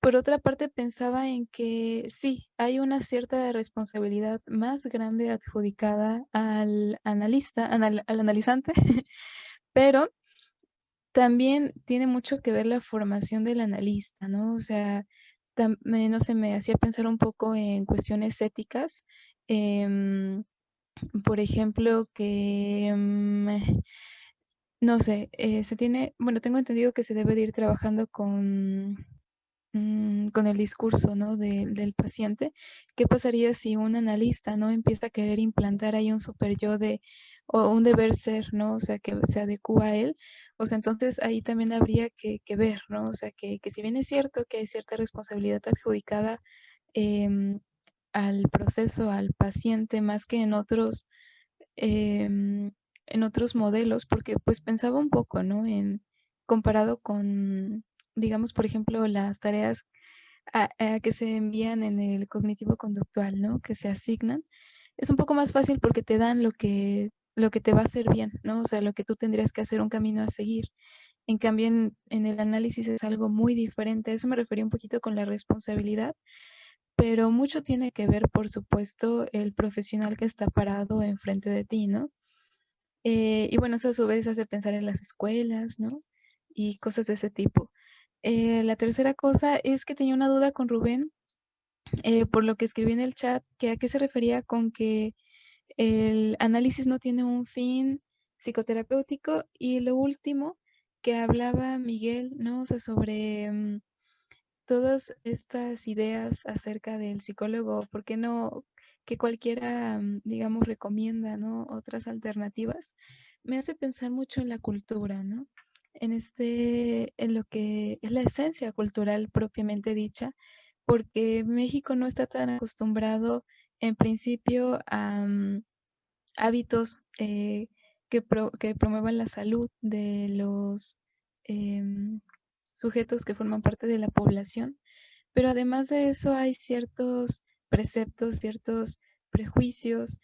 H: Por otra parte, pensaba en que sí, hay una cierta responsabilidad más grande adjudicada al analista, al analizante, pero también tiene mucho que ver la formación del analista, ¿no? O sea, no sé, me hacía pensar un poco en cuestiones éticas. em, por ejemplo, que, no sé, bueno, tengo entendido que se debe de ir trabajando con el discurso, ¿no? Del paciente. ¿Qué pasaría si un analista, ¿no? Empieza a querer implantar ahí un super yo o un deber ser, ¿no? O sea, que se adecua a él. O sea, entonces ahí también habría que ver, ¿no? O sea, que si bien es cierto que hay cierta responsabilidad adjudicada em, al proceso, al paciente, más que en otros modelos, porque pues pensaba un poco, ¿no? Comparado con, digamos, por ejemplo, las tareas que se envían en el cognitivo conductual, ¿no? Que se asignan. Es un poco más fácil porque te dan lo que te va a hacer bien, ¿no? O sea, lo que tú tendrías que hacer un camino a seguir. En cambio, en el análisis es algo muy diferente. A eso me refería un poquito con la responsabilidad, pero mucho tiene que ver, por supuesto, el profesional que está parado enfrente de ti, ¿no? Y bueno, eso a su vez hace pensar en las escuelas, ¿no? Y cosas de ese tipo. La tercera cosa es que tenía una duda con Rubén, por lo que escribí en el chat, que a qué se refería con que el análisis no tiene un fin psicoterapéutico. Y lo último que hablaba Miguel, ¿no? O sea, sobre todas estas ideas acerca del psicólogo, ¿por qué no que cualquiera, digamos, recomienda, ¿no? Otras alternativas? Me hace pensar mucho en la cultura, ¿no? En lo que es la esencia cultural propiamente dicha, porque México no está tan acostumbrado en principio a hábitos que promuevan la salud de los sujetos que forman parte de la población. Pero además de eso hay ciertos preceptos, ciertos prejuicios,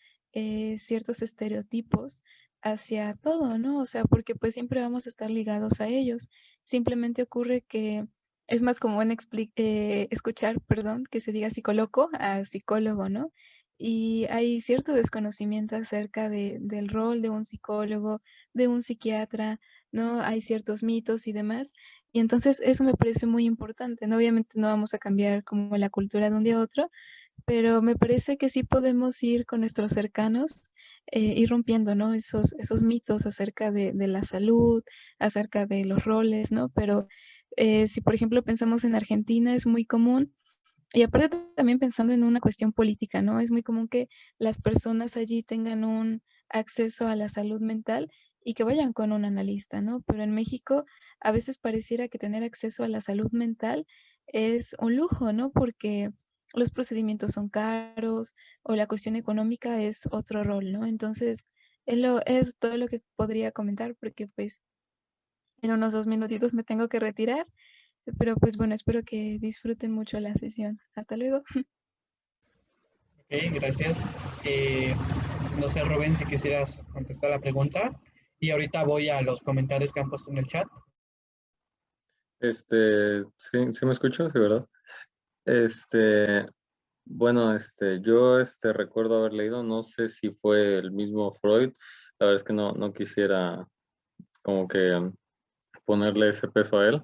H: ciertos estereotipos hacia todo, ¿no? O sea, porque pues siempre vamos a estar ligados a ellos. Simplemente ocurre que es más común escuchar, perdón, que se diga psicólogo a psicólogo, ¿no? Y hay cierto desconocimiento acerca del rol de un psicólogo, de un psiquiatra, ¿no? Hay ciertos mitos y demás. Y entonces eso me parece muy importante, ¿no? Obviamente no vamos a cambiar como la cultura de un día a otro, pero me parece que sí podemos ir con nuestros cercanos, ir rompiendo, ¿no? Esos mitos acerca de la salud, acerca de los roles, ¿no? Pero si, por ejemplo, pensamos en Argentina, es muy común, y aparte también pensando en una cuestión política, ¿no? Es muy común que las personas allí tengan un acceso a la salud mental y que vayan con un analista, ¿no? Pero en México a veces pareciera que tener acceso a la salud mental es un lujo, ¿no? Porque los procedimientos son caros o la cuestión económica es otro rol, ¿no? Entonces, es todo lo que podría comentar porque pues en unos 2 minutitos me tengo que retirar, pero pues bueno, espero que disfruten mucho la sesión. Hasta luego.
A: Ok, gracias. Eh, no sé, Rubén, si quisieras contestar la pregunta. Y ahorita voy a los comentarios que han puesto en el chat.
J: Sí, sí me escucho, sí, ¿verdad? Este, bueno, yo recuerdo haber leído, no sé si fue el mismo Freud, la verdad es que no quisiera como que ponerle ese peso a él,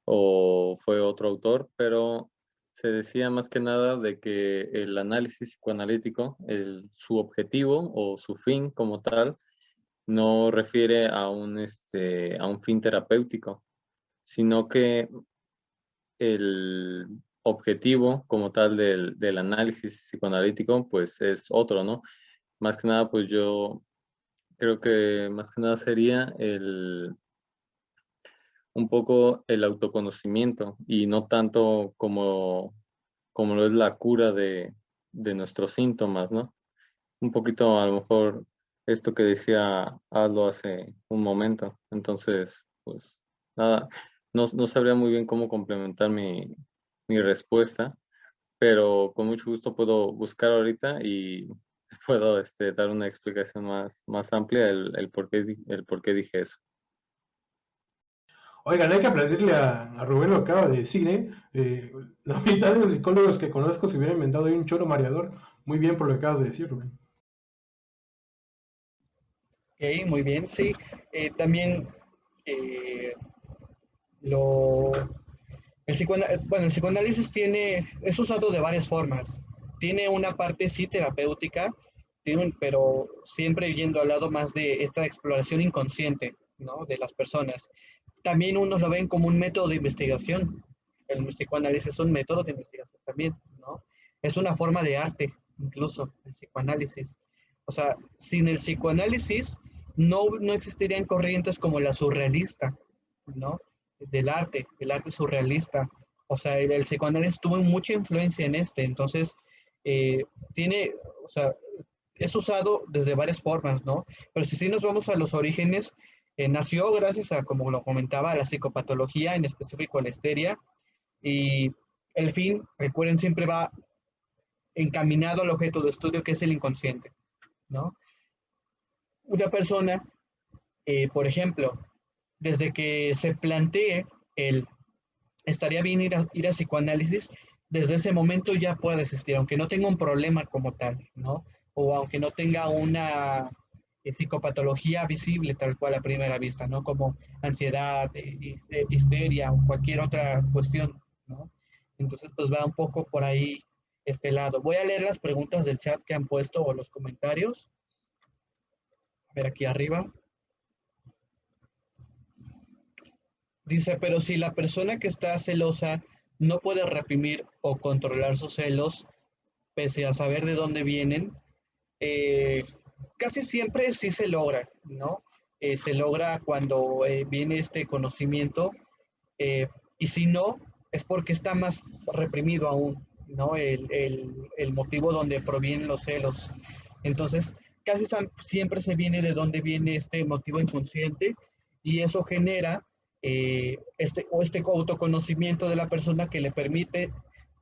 J: o fue otro autor, pero se decía más que nada de que el análisis psicoanalítico, su objetivo o su fin como tal, no refiere a un fin terapéutico, sino que el objetivo como tal del análisis psicoanalítico, pues es otro, ¿no? Más que nada, pues yo creo que más que nada sería un poco el autoconocimiento y no tanto como lo es la cura de nuestros síntomas, ¿no? Un poquito a lo mejor esto que decía Aldo hace un momento. Entonces, pues nada, no sabría muy bien cómo complementar mi respuesta, pero con mucho gusto puedo buscar ahorita y puedo dar una explicación más amplia el por qué dije eso.
C: Oigan, hay que aplaudirle a Rubén lo que acaba de decir, ¿eh? La mitad de los psicólogos que conozco se hubieran inventado ahí un choro mareador. Muy bien por lo que acabas de decir, Rubén.
A: Ok, muy bien, sí. También eh, lo, bueno, el psicoanálisis es usado de varias formas. Tiene una parte sí terapéutica, pero siempre yendo al lado más de esta exploración inconsciente, ¿no? De las personas. También unos lo ven como un método de investigación. El psicoanálisis es un método de investigación también, ¿no? Es una forma de arte, incluso, el psicoanálisis. O sea, sin el psicoanálisis no existirían corrientes como la surrealista, ¿no? El arte surrealista. O sea, el psicoanálisis tuvo mucha influencia en entonces eh, tiene, o sea, es usado desde varias formas, ¿no? Pero si nos vamos a los orígenes, nació gracias a, como lo comentaba, a la psicopatología, en específico a la histeria, y el fin, recuerden, siempre va encaminado al objeto de estudio que es el inconsciente, ¿no? Una persona, por ejemplo, desde que se plantee el estaría bien ir a psicoanálisis, desde ese momento ya puede existir, aunque no tenga un problema como tal, ¿no? O aunque no tenga una psicopatología visible tal cual a primera vista, ¿no? Como ansiedad, histeria o cualquier otra cuestión, ¿no? Entonces, pues va un poco por ahí este lado. Voy a leer las preguntas del chat que han puesto o los comentarios. A ver aquí arriba. Dice, pero si la persona que está celosa no puede reprimir o controlar sus celos, pese a saber de dónde vienen, eh, casi siempre sí se logra, ¿no? Se logra cuando viene este conocimiento, eh, y si no, es porque está más reprimido aún, ¿no? El motivo donde provienen los celos. Entonces, casi siempre se viene de dónde viene este motivo inconsciente y eso genera este autoconocimiento de la persona que le permite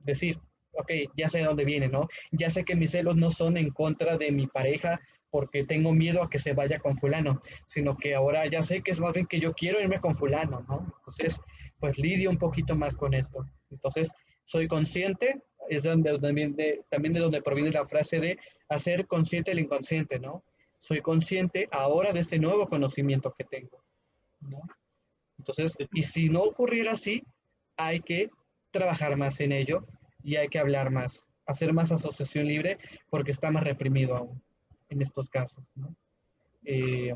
A: decir, ok, ya sé de dónde viene, ¿no? Ya sé que mis celos no son en contra de mi pareja porque tengo miedo a que se vaya con fulano, sino que ahora ya sé que es más bien que yo quiero irme con fulano, ¿no? Entonces, pues lidio un poquito más con esto. Entonces, soy consciente, es donde, también de donde proviene la frase de hacer consciente el inconsciente, ¿no? Soy consciente ahora de este nuevo conocimiento que tengo, ¿no? Entonces, y si no ocurriera así, hay que trabajar más en ello y hay que hablar más, hacer más asociación libre porque está más reprimido aún en estos casos, ¿no? Eh,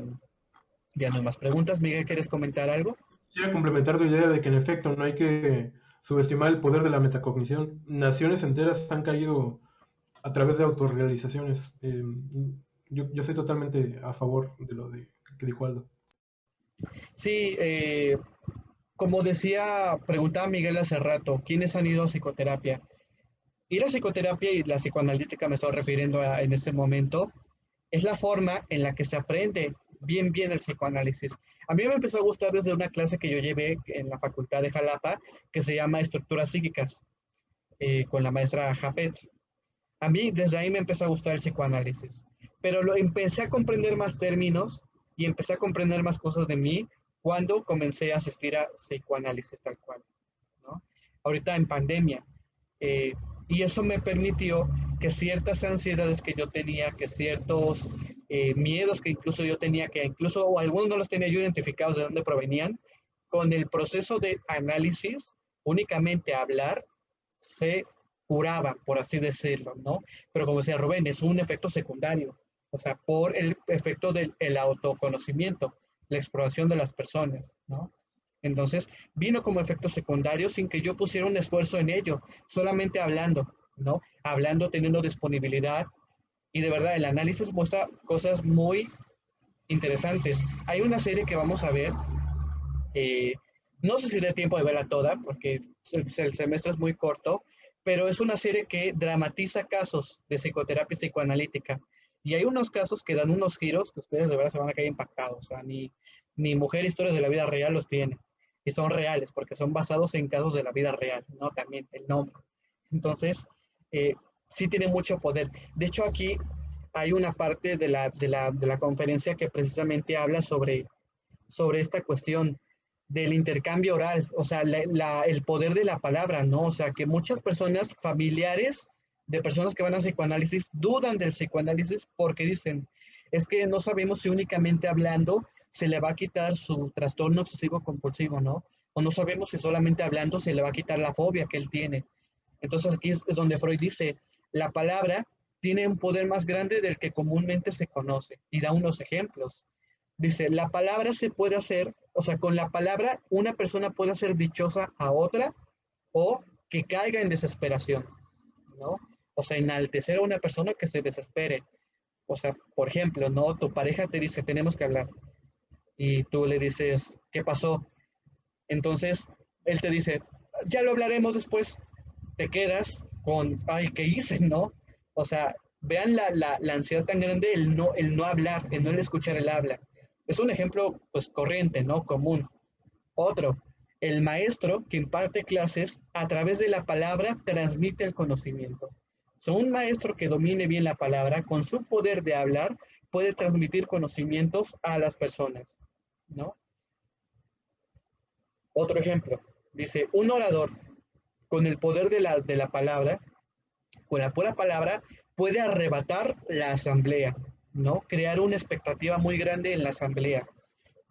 A: ya no hay más preguntas. Miguel, ¿quieres comentar algo?
C: Quisiera complementar tu idea de que en efecto no hay que subestimar el poder de la metacognición. Naciones enteras han caído a través de autorrealizaciones. Yo estoy totalmente a favor de lo que dijo Aldo.
A: Sí, como decía, preguntaba Miguel hace rato, ¿quiénes han ido a psicoterapia? Ir a psicoterapia y la psicoanalítica me estoy refiriendo en este momento, es la forma en la que se aprende bien el psicoanálisis. A mí me empezó a gustar desde una clase que yo llevé en la Facultad de Jalapa, que se llama Estructuras Psíquicas, con la maestra Japet. A mí desde ahí me empezó a gustar el psicoanálisis, pero empecé a comprender más términos y empecé a comprender más cosas de mí cuando comencé a asistir a psicoanálisis tal cual, ¿no? Ahorita en pandemia. Y eso me permitió que ciertas ansiedades que yo tenía, que ciertos miedos que incluso yo tenía, que incluso o algunos no los tenía yo identificados de dónde provenían, con el proceso de análisis, únicamente hablar, se curaba, por así decirlo, ¿no? Pero como decía Rubén, es un efecto secundario, o sea, por el efecto del autoconocimiento, la exploración de las personas, ¿no? Entonces, vino como efecto secundario sin que yo pusiera un esfuerzo en ello, solamente hablando, ¿no? Hablando, teniendo disponibilidad. Y de verdad, el análisis muestra cosas muy interesantes. Hay una serie que vamos a ver, no sé si dé tiempo de verla toda, porque el semestre es muy corto, pero es una serie que dramatiza casos de psicoterapia psicoanalítica. Y hay unos casos que dan unos giros que ustedes de verdad se van a quedar impactados. O sea, ni Mujer Historias de la Vida Real los tiene. Y son reales, porque son basados en casos de la vida real, ¿no? También el nombre. Entonces, sí tiene mucho poder. De hecho, aquí hay una parte de la conferencia que precisamente habla sobre esta cuestión del intercambio oral, o sea, el poder de la palabra, ¿no? O sea, que muchas personas, familiares de personas que van a psicoanálisis, dudan del psicoanálisis porque dicen, es que no sabemos si únicamente hablando se le va a quitar su trastorno obsesivo compulsivo, ¿no? O no sabemos si solamente hablando se le va a quitar la fobia que él tiene. Entonces aquí es donde Freud dice, la palabra tiene un poder más grande del que comúnmente se conoce, y da unos ejemplos. Dice, la palabra se puede hacer, o sea, con la palabra una persona puede hacer dichosa a otra o que caiga en desesperación, ¿no? O sea, enaltecer a una persona que se desespere. O sea, por ejemplo, ¿no? Tu pareja te dice, tenemos que hablar. Y tú le dices, ¿qué pasó? Entonces, él te dice, ya lo hablaremos después. Te quedas con, ay, ¿qué hice, no? O sea, vean la ansiedad tan grande, el no hablar, el no escuchar el habla. Es un ejemplo, pues, corriente, ¿no? Común. Otro, el maestro que imparte clases a través de la palabra transmite el conocimiento. O sea, un maestro que domine bien la palabra, con su poder de hablar, puede transmitir conocimientos a las personas, ¿no? Otro ejemplo, dice, un orador con el poder de la palabra, con la pura palabra, puede arrebatar la asamblea, ¿no? Crear una expectativa muy grande en la asamblea.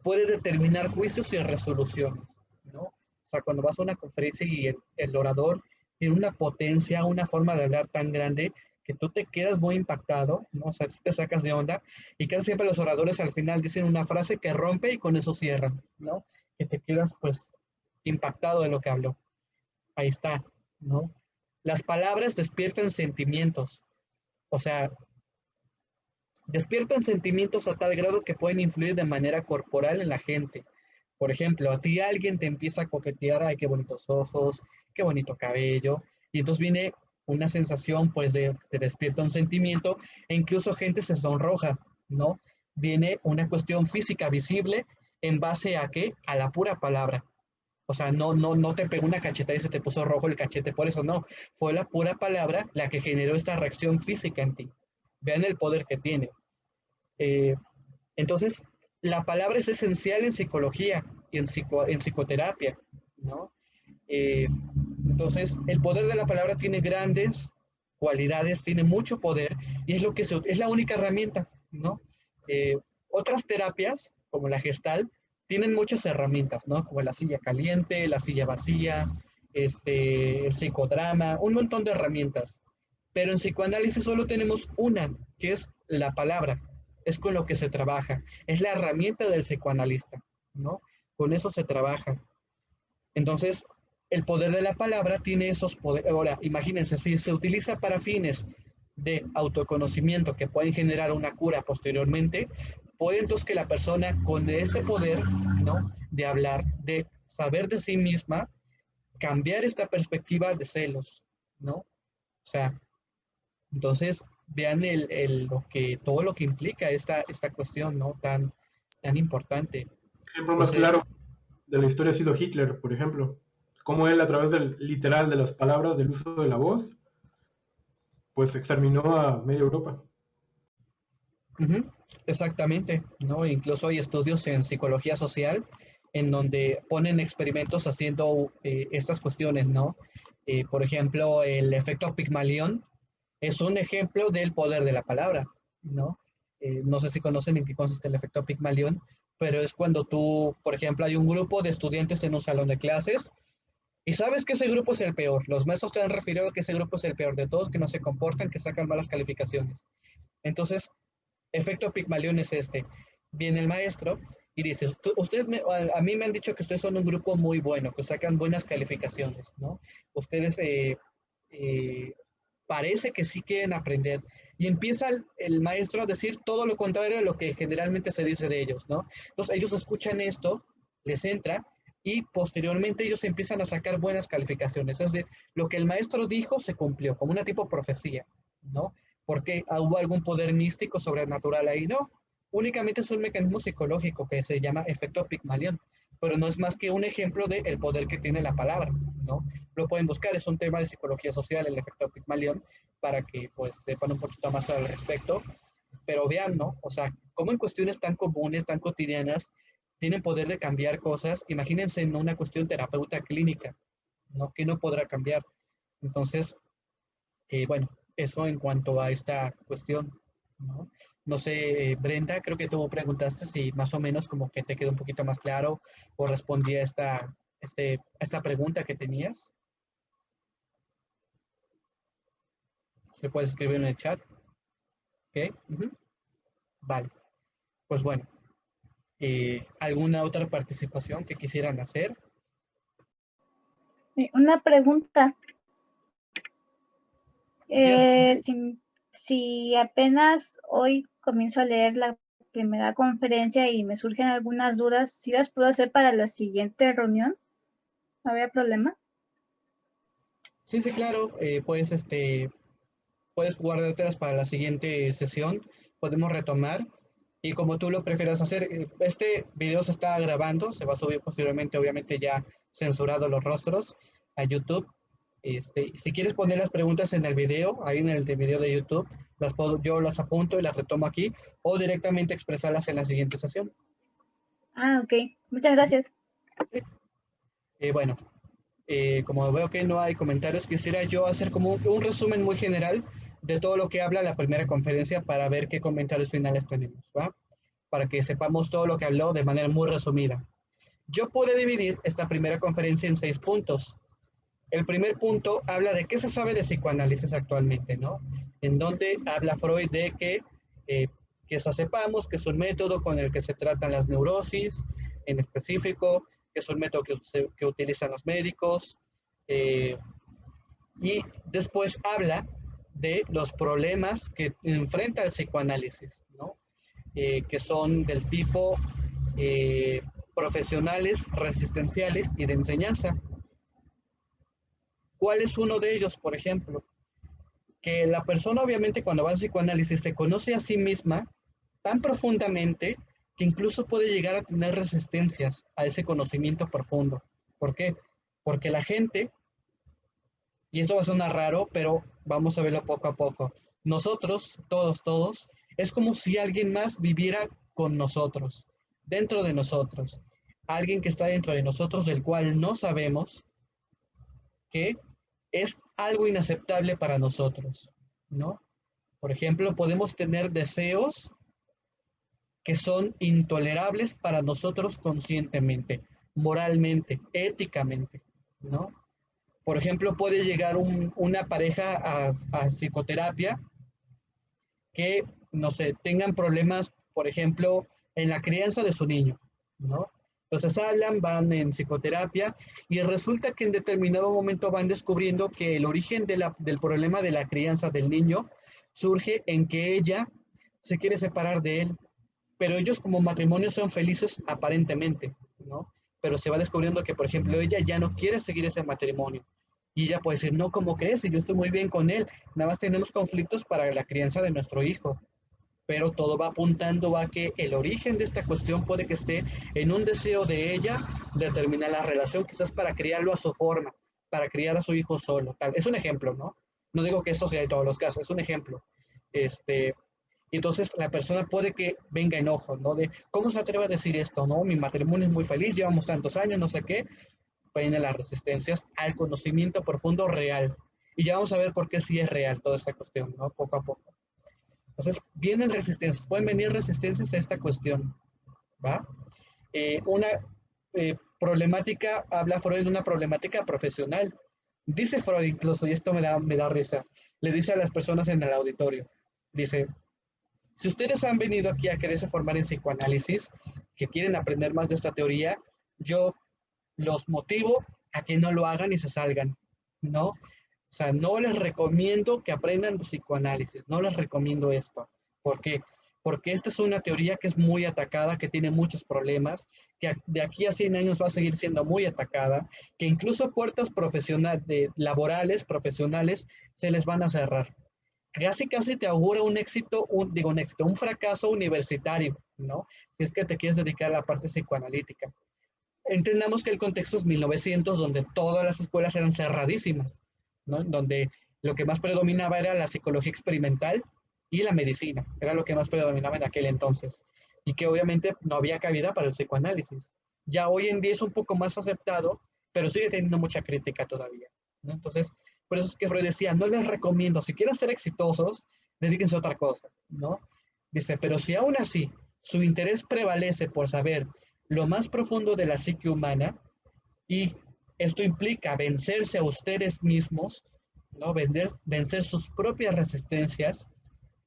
A: Puede determinar juicios y resoluciones, ¿no? O sea, cuando vas a una conferencia y el orador tiene una potencia, una forma de hablar tan grande que tú te quedas muy impactado, ¿no? O sea, te sacas de onda y casi siempre los oradores al final dicen una frase que rompe y con eso cierran, ¿no? Que te quedas, pues, impactado de lo que habló. Ahí está, ¿no? Las palabras despiertan sentimientos, o sea, despiertan sentimientos a tal grado que pueden influir de manera corporal en la gente. Por ejemplo, a ti alguien te empieza a coquetear, ay, qué bonitos ojos, qué bonito cabello, y entonces viene una sensación, pues, te despierta un sentimiento, e incluso gente se sonroja, ¿no? Viene una cuestión física visible en base a ¿qué? A la pura palabra, O sea, no te pegó una cachetada y se te puso rojo el cachete, por eso no. Fue la pura palabra la que generó esta reacción física en ti. Vean el poder que tiene. Entonces, la palabra es esencial en psicología y en psicoterapia, ¿no? Entonces, el poder de la palabra tiene grandes cualidades, tiene mucho poder y es es la única herramienta, ¿no? Otras terapias, como la Gestalt, tienen muchas herramientas, ¿no? Como la silla caliente, la silla vacía, el psicodrama, un montón de herramientas. Pero en psicoanálisis solo tenemos una, que es la palabra. Es con lo que se trabaja. Es la herramienta del psicoanalista, ¿no? Con eso se trabaja. Entonces, el poder de la palabra tiene esos poderes. Ahora, imagínense, si se utiliza para fines de autoconocimiento que pueden generar una cura posteriormente, puede entonces que la persona con ese poder, ¿no? De hablar, de saber de sí misma, cambiar esta perspectiva de celos, ¿no? O sea, entonces vean todo lo que implica esta cuestión, ¿no? Tan importante.
C: El ejemplo más claro de la historia ha sido Hitler, por ejemplo. Cómo él, a través del literal de las palabras, del uso de la voz, pues exterminó a media Europa.
A: Exactamente, ¿no? Incluso hay estudios en psicología social en donde ponen experimentos haciendo estas cuestiones, ¿no? Por ejemplo, el efecto Pigmalión es un ejemplo del poder de la palabra, ¿no? No sé si conocen en qué consiste el efecto Pigmalión, pero es cuando tú, por ejemplo, hay un grupo de estudiantes en un salón de clases y sabes que ese grupo es el peor. Los maestros te han referido a que ese grupo es el peor de todos, que no se comportan, que sacan malas calificaciones. Entonces, efecto Pigmalión es Viene el maestro y dice, a mí me han dicho que ustedes son un grupo muy bueno, que sacan buenas calificaciones, ¿no? Ustedes parece que sí quieren aprender. Y empieza el maestro a decir todo lo contrario a lo que generalmente se dice de ellos, ¿no? Entonces ellos escuchan esto, les entra y posteriormente ellos empiezan a sacar buenas calificaciones. Es decir, lo que el maestro dijo se cumplió, como una tipo profecía, ¿no? Porque hubo algún poder místico sobrenatural ahí, no. Únicamente es un mecanismo psicológico que se llama efecto Pigmalión, pero no es más que un ejemplo del poder que tiene la palabra, ¿no? Lo pueden buscar, es un tema de psicología social, el efecto Pigmalión, para que pues sepan un poquito más al respecto, pero vean, ¿no? O sea, cómo en cuestiones tan comunes, tan cotidianas, tienen poder de cambiar cosas. Imagínense en una cuestión terapeuta clínica, ¿no? Que no podrá cambiar. Entonces, bueno, eso en cuanto a esta cuestión, ¿no? No sé, Brenda, creo que tú preguntaste si más o menos como que te quedó un poquito más claro o respondí a esta pregunta que tenías. Se puede escribir en el chat. ¿Ok? Vale. Pues bueno. ¿Alguna otra participación que quisieran hacer?
I: Una pregunta. Si apenas hoy comienzo a leer la primera conferencia y me surgen algunas dudas, ¿sí las puedo hacer para la siguiente reunión? ¿No había problema?
A: Sí, claro. Puedes guardártelas para la siguiente sesión. Podemos retomar. Y como tú lo prefieras hacer, este video se está grabando, se va a subir posteriormente, obviamente ya censurado los rostros, a YouTube. Si quieres poner las preguntas en el video, ahí en el video de YouTube, yo las apunto y las retomo aquí, o directamente expresarlas en la siguiente sesión.
I: Ah, ok. Muchas gracias.
A: Sí. Bueno, como veo que no hay comentarios, quisiera yo hacer como un resumen muy general de todo lo que habla la primera conferencia para ver qué comentarios finales tenemos, ¿va? Para que sepamos todo lo que habló de manera muy resumida. Yo pude dividir esta primera conferencia en 6 puntos. El primer punto habla de qué se sabe de psicoanálisis actualmente, ¿no? En donde habla Freud de que sepamos que es un método con el que se tratan las neurosis, en específico, que es un método que utilizan los médicos, y después habla de los problemas que enfrenta el psicoanálisis, ¿no? Que son del tipo profesionales, resistenciales y de enseñanza. ¿Cuál es uno de ellos, por ejemplo? Que la persona obviamente cuando va al psicoanálisis se conoce a sí misma tan profundamente que incluso puede llegar a tener resistencias a ese conocimiento profundo, ¿Por qué? Porque la gente, y esto va a sonar raro, pero vamos a verlo poco a poco. Nosotros, todos, es como si alguien más viviera con nosotros, dentro de nosotros. Alguien que está dentro de nosotros, del cual no sabemos que es algo inaceptable para nosotros, ¿no? Por ejemplo, podemos tener deseos que son intolerables para nosotros conscientemente, moralmente, éticamente, ¿no? Por ejemplo, puede llegar una pareja a psicoterapia que, no sé, tengan problemas, por ejemplo, en la crianza de su niño, ¿no? Entonces hablan, van en psicoterapia y resulta que en determinado momento van descubriendo que el origen del problema de la crianza del niño surge en que ella se quiere separar de él, pero ellos como matrimonio son felices aparentemente, ¿no? Pero se va descubriendo que, por ejemplo, ella ya no quiere seguir ese matrimonio. Y ella puede decir, no, ¿cómo crees? Yo estoy muy bien con él. Nada más tenemos conflictos para la crianza de nuestro hijo. Pero todo va apuntando a que el origen de esta cuestión puede que esté en un deseo de ella de terminar la relación, quizás para criarlo a su forma, para criar a su hijo solo. Tal. Es un ejemplo, ¿no? No digo que eso sea de todos los casos, es un ejemplo. Entonces la persona puede que venga enojo, ¿no? De, ¿cómo se atreve a decir esto, no? Mi matrimonio es muy feliz, llevamos tantos años, no sé qué. Vienen las resistencias al conocimiento profundo real. Y ya vamos a ver por qué sí es real toda esta cuestión, ¿no? Poco a poco. Entonces, vienen resistencias, pueden venir resistencias a esta cuestión, ¿va? Una problemática, habla Freud de una problemática profesional. Dice Freud incluso, y esto me da risa, le dice a las personas en el auditorio, dice, si ustedes han venido aquí a quererse formar en psicoanálisis, que quieren aprender más de esta teoría, yo los motivo a que no lo hagan y se salgan, ¿no? O sea, no les recomiendo que aprendan de psicoanálisis, no les recomiendo esto. ¿Por qué? Porque esta es una teoría que es muy atacada, que tiene muchos problemas, que de aquí a 100 años va a seguir siendo muy atacada, que incluso puertas laborales, profesionales, se les van a cerrar. Casi te augura un éxito, un fracaso universitario, ¿no? Si es que te quieres dedicar a la parte psicoanalítica. Entendamos que el contexto es 1900, donde todas las escuelas eran cerradísimas, ¿no? Donde lo que más predominaba era la psicología experimental y la medicina, era lo que más predominaba en aquel entonces, y que obviamente no había cabida para el psicoanálisis. Ya hoy en día es un poco más aceptado, pero sigue teniendo mucha crítica todavía, ¿no? Entonces, por eso es que Freud decía, no les recomiendo, si quieren ser exitosos, dedíquense a otra cosa, ¿no? Dice, pero si aún así su interés prevalece por saber lo más profundo de la psique humana, y esto implica vencerse a ustedes mismos, ¿no? Vencer sus propias resistencias,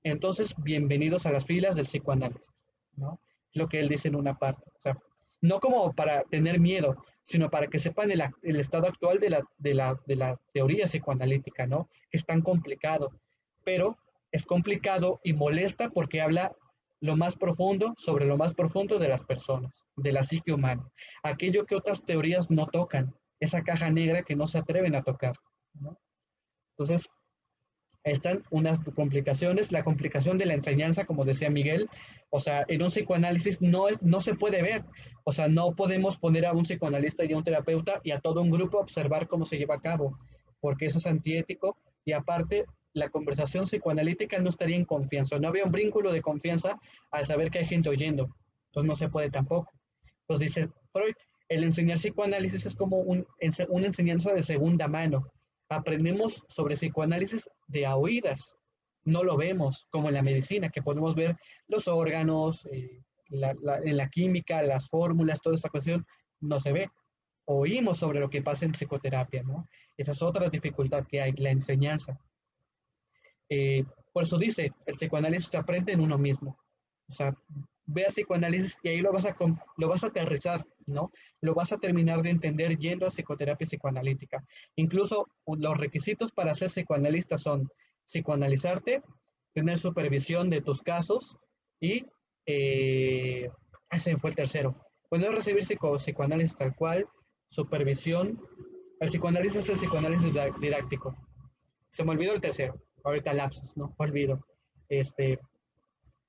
A: entonces bienvenidos a las filas del psicoanálisis, ¿no? Lo que él dice en una parte. O sea, no como para tener miedo, sino para que sepan el estado actual de la teoría psicoanalítica, ¿no? Que es tan complicado, pero es complicado y molesta porque habla lo más profundo, sobre lo más profundo de las personas, de la psique humana. Aquello que otras teorías no tocan, esa caja negra que no se atreven a tocar, ¿no? Entonces, están unas complicaciones, la complicación de la enseñanza, como decía Miguel, o sea, en un psicoanálisis no se puede ver, o sea, no podemos poner a un psicoanalista y a un terapeuta y a todo un grupo a observar cómo se lleva a cabo, porque eso es antiético, y aparte, la conversación psicoanalítica no estaría en confianza, no había un vínculo de confianza al saber que hay gente oyendo, entonces no se puede tampoco. Entonces dice Freud, el enseñar psicoanálisis es como una enseñanza de segunda mano. Aprendemos sobre psicoanálisis de a oídas, no lo vemos como en la medicina, que podemos ver los órganos, en la química, las fórmulas, toda esta cuestión, no se ve. Oímos sobre lo que pasa en psicoterapia, ¿no? Esa es otra dificultad que hay, la enseñanza. Por eso dice, el psicoanálisis se aprende en uno mismo. O sea, ve a psicoanálisis y ahí lo vas a aterrizar, ¿no? Lo vas a terminar de entender yendo a psicoterapia psicoanalítica. Incluso los requisitos para ser psicoanalista son psicoanalizarte, tener supervisión de tus casos y ese fue el tercero. Poder recibir psicoanálisis tal cual, supervisión. El psicoanálisis es el psicoanálisis didáctico. Se me olvidó el tercero. Ahorita lapsus, ¿no? Olvido.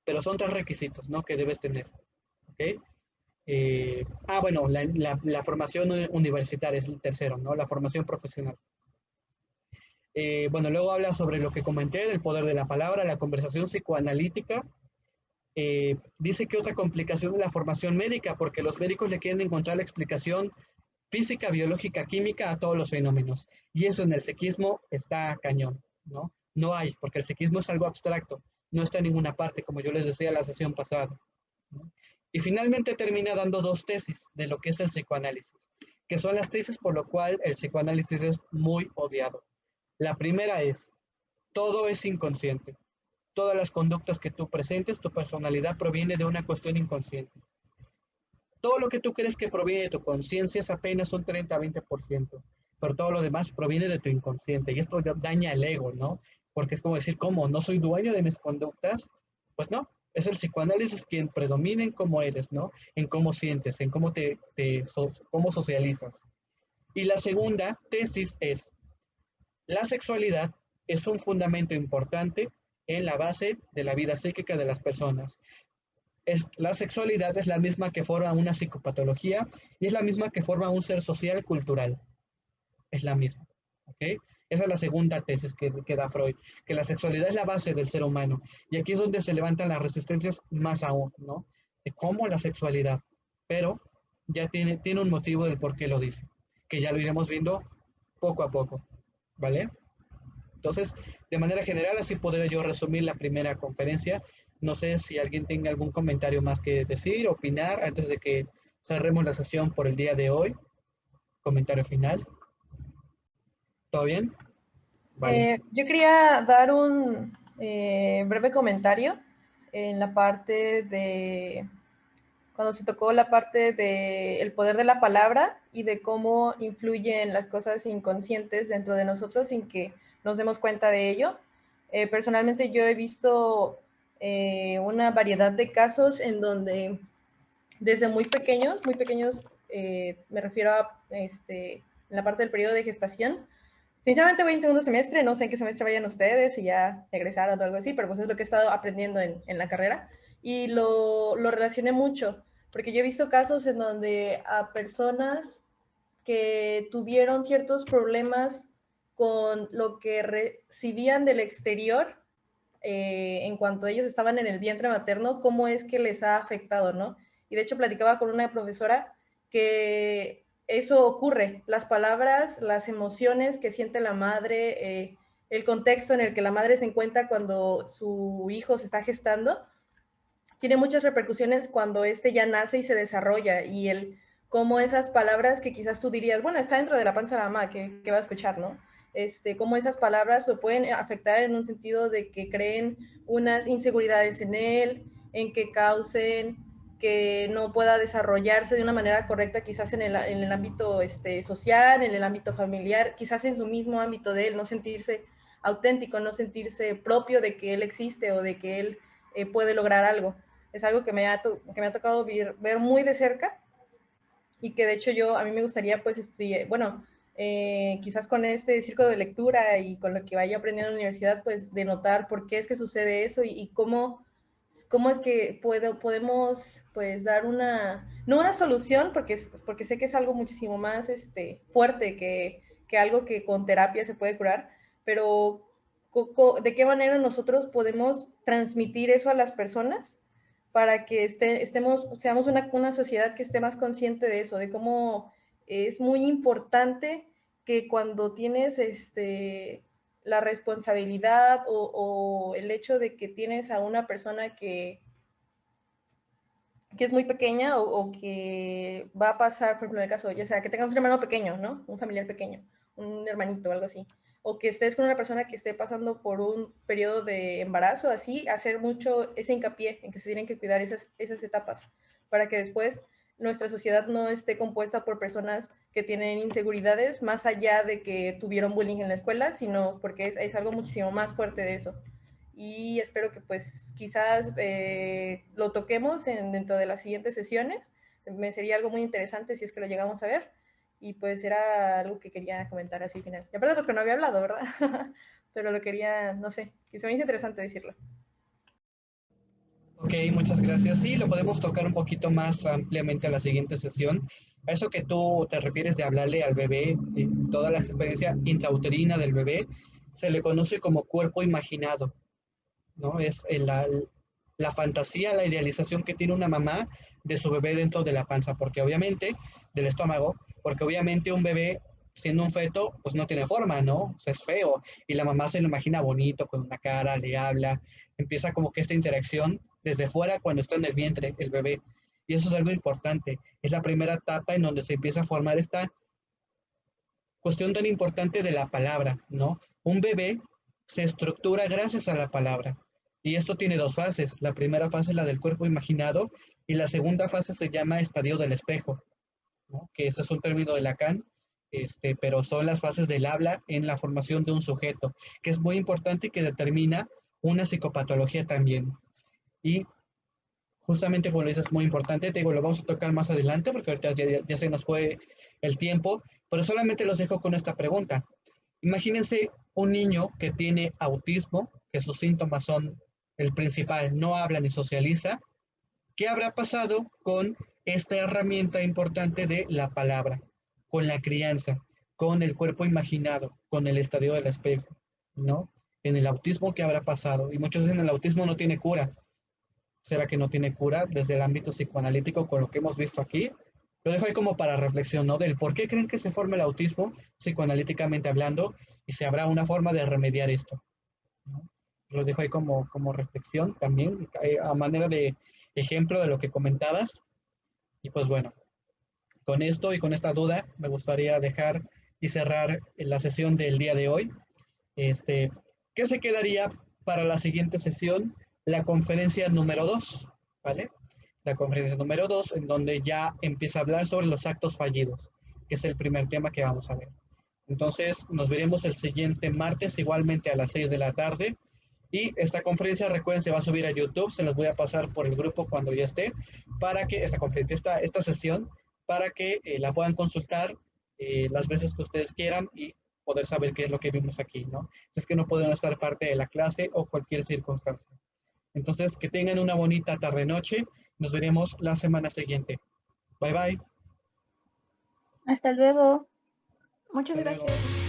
A: Pero son 3 requisitos, ¿no? Que debes tener, ¿ok? Bueno, la formación universitaria es el tercero, ¿no? La formación profesional. Bueno, luego habla sobre lo que comenté, del poder de la palabra, la conversación psicoanalítica. Dice que otra complicación es la formación médica, porque los médicos le quieren encontrar la explicación física, biológica, química a todos los fenómenos. Y eso en el psiquismo está cañón, ¿no? No hay, porque el psiquismo es algo abstracto, no está en ninguna parte, como yo les decía en la sesión pasada, ¿no? Y finalmente termina dando dos tesis de lo que es el psicoanálisis, que son las tesis por lo cual el psicoanálisis es muy odiado. La primera es, todo es inconsciente. Todas las conductas que tú presentes, tu personalidad proviene de una cuestión inconsciente. Todo lo que tú crees que proviene de tu conciencia es apenas un 30-20%, pero todo lo demás proviene de tu inconsciente y esto daña el ego, ¿no? Porque es como decir, ¿cómo? ¿No soy dueño de mis conductas? Pues no, es el psicoanálisis quien predomina en cómo eres, ¿no? En cómo sientes, en cómo cómo socializas. Y la segunda tesis es, la sexualidad es un fundamento importante en la base de la vida psíquica de las personas. La sexualidad es la misma que forma una psicopatología y es la misma que forma un ser social cultural. Es la misma. ¿Ok? Esa es la segunda tesis que da Freud, que la sexualidad es la base del ser humano. Y aquí es donde se levantan las resistencias más aún, ¿no? De cómo la sexualidad. Pero ya tiene un motivo del por qué lo dice, que ya lo iremos viendo poco a poco. ¿Vale? Entonces, de manera general, así podré yo resumir la primera conferencia. No sé si alguien tenga algún comentario más que decir, opinar, antes de que cerremos la sesión por el día de hoy. Comentario final. ¿Todo bien? Vale.
K: Yo quería dar un breve comentario en la parte de, cuando se tocó la parte del poder de la palabra y de cómo influyen las cosas inconscientes dentro de nosotros sin que nos demos cuenta de ello. Personalmente yo he visto una variedad de casos en donde desde muy pequeños, me refiero a en la parte del periodo de gestación. Sinceramente voy en segundo semestre, no sé en qué semestre vayan ustedes, si ya egresaron o algo así, pero pues es lo que he estado aprendiendo en la carrera y lo relacioné mucho, porque yo he visto casos en donde a personas que tuvieron ciertos problemas con lo que recibían del exterior, en cuanto ellos estaban en el vientre materno, cómo es que les ha afectado, ¿no? Y de hecho platicaba con una profesora que eso ocurre, las palabras, las emociones que siente la madre, el contexto en el que la madre se encuentra cuando su hijo se está gestando, tiene muchas repercusiones cuando este ya nace y se desarrolla, y cómo esas palabras que quizás tú dirías, bueno, está dentro de la panza de la mamá, que va a escuchar, ¿no? Cómo esas palabras lo pueden afectar en un sentido de que creen unas inseguridades en él, en que causen que no pueda desarrollarse de una manera correcta, quizás en el ámbito social, en el ámbito familiar, quizás en su mismo ámbito de él, no sentirse auténtico, no sentirse propio de que él existe o de que él puede lograr algo. Es algo que me ha tocado ver muy de cerca y que de hecho a mí me gustaría pues quizás con este círculo de lectura y con lo que vaya aprendiendo en la universidad, pues de notar por qué es que sucede eso y cómo es que podemos pues dar no una solución, porque sé que es algo muchísimo más fuerte que algo que con terapia se puede curar, pero de qué manera nosotros podemos transmitir eso a las personas para que seamos una sociedad que esté más consciente de eso, de cómo es muy importante que cuando tienes la responsabilidad o el hecho de que tienes a una persona que es muy pequeña o que va a pasar, por ejemplo, en el caso, ya sea que tengas un hermano pequeño, ¿no? Un familiar pequeño, un hermanito o algo así, o que estés con una persona que esté pasando por un periodo de embarazo, así, hacer mucho ese hincapié en que se tienen que cuidar esas etapas, para que después nuestra sociedad no esté compuesta por personas que tienen inseguridades más allá de que tuvieron bullying en la escuela, sino porque es algo muchísimo más fuerte de eso. Y espero que pues quizás lo toquemos dentro de las siguientes sesiones. Me sería algo muy interesante si es que lo llegamos a ver. Y pues era algo que quería comentar así al final. Y aparte porque no había hablado, ¿verdad? Pero lo quería, no sé, que se me hizo interesante decirlo.
A: Ok, muchas gracias. Sí, lo podemos tocar un poquito más ampliamente a la siguiente sesión. A eso que tú te refieres de hablarle al bebé, de toda la experiencia intrauterina del bebé, se le conoce como cuerpo imaginado, ¿no? Es la fantasía, la idealización que tiene una mamá de su bebé dentro de la panza, porque obviamente, del estómago, porque obviamente un bebé, siendo un feto, pues no tiene forma, ¿no? O sea, es feo, y la mamá se lo imagina bonito, con una cara, le habla, empieza como que esta interacción desde fuera cuando está en el vientre el bebé. Y eso es algo importante. Es la primera etapa en donde se empieza a formar esta cuestión tan importante de la palabra, ¿no? Un bebé se estructura gracias a la palabra. Y esto tiene dos fases. La primera fase es la del cuerpo imaginado y la segunda fase se llama estadio del espejo, ¿no? Que ese es un término de Lacan, pero son las fases del habla en la formación de un sujeto, que es muy importante y que determina una psicopatología también. Y justamente como lo dices, es muy importante, te digo, lo vamos a tocar más adelante porque ahorita ya se nos fue el tiempo, pero solamente los dejo con esta pregunta. Imagínense un niño que tiene autismo, que sus síntomas son el principal, no habla ni socializa. ¿Qué habrá pasado con esta herramienta importante de la palabra, con la crianza, con el cuerpo imaginado, con el estadio del espejo, ¿no? En el autismo, ¿qué habrá pasado? Y muchos dicen el autismo no tiene cura. ¿Será que no tiene cura desde el ámbito psicoanalítico con lo que hemos visto aquí? Lo dejo ahí como para reflexión, ¿no? Del por qué creen que se forma el autismo psicoanalíticamente hablando y si habrá una forma de remediar esto, ¿no? Lo dejo ahí como reflexión también, a manera de ejemplo de lo que comentabas. Y pues bueno, con esto y con esta duda me gustaría dejar y cerrar la sesión del día de hoy. ¿Qué se quedaría para la siguiente sesión? La conferencia número 2, ¿vale? La conferencia número 2, en donde ya empieza a hablar sobre los actos fallidos, que es el primer tema que vamos a ver. Entonces, nos veremos el siguiente martes, igualmente a las 6 de la tarde. Y esta conferencia, recuerden, se va a subir a YouTube, se los voy a pasar por el grupo cuando ya esté, para que esta conferencia, esta sesión, para que la puedan consultar las veces que ustedes quieran y poder saber qué es lo que vimos aquí, ¿no? Si es que no pueden estar parte de la clase o cualquier circunstancia. Entonces, que tengan una bonita tarde-noche. Nos veremos la semana siguiente. Bye, bye.
I: Hasta luego.
K: Muchas gracias.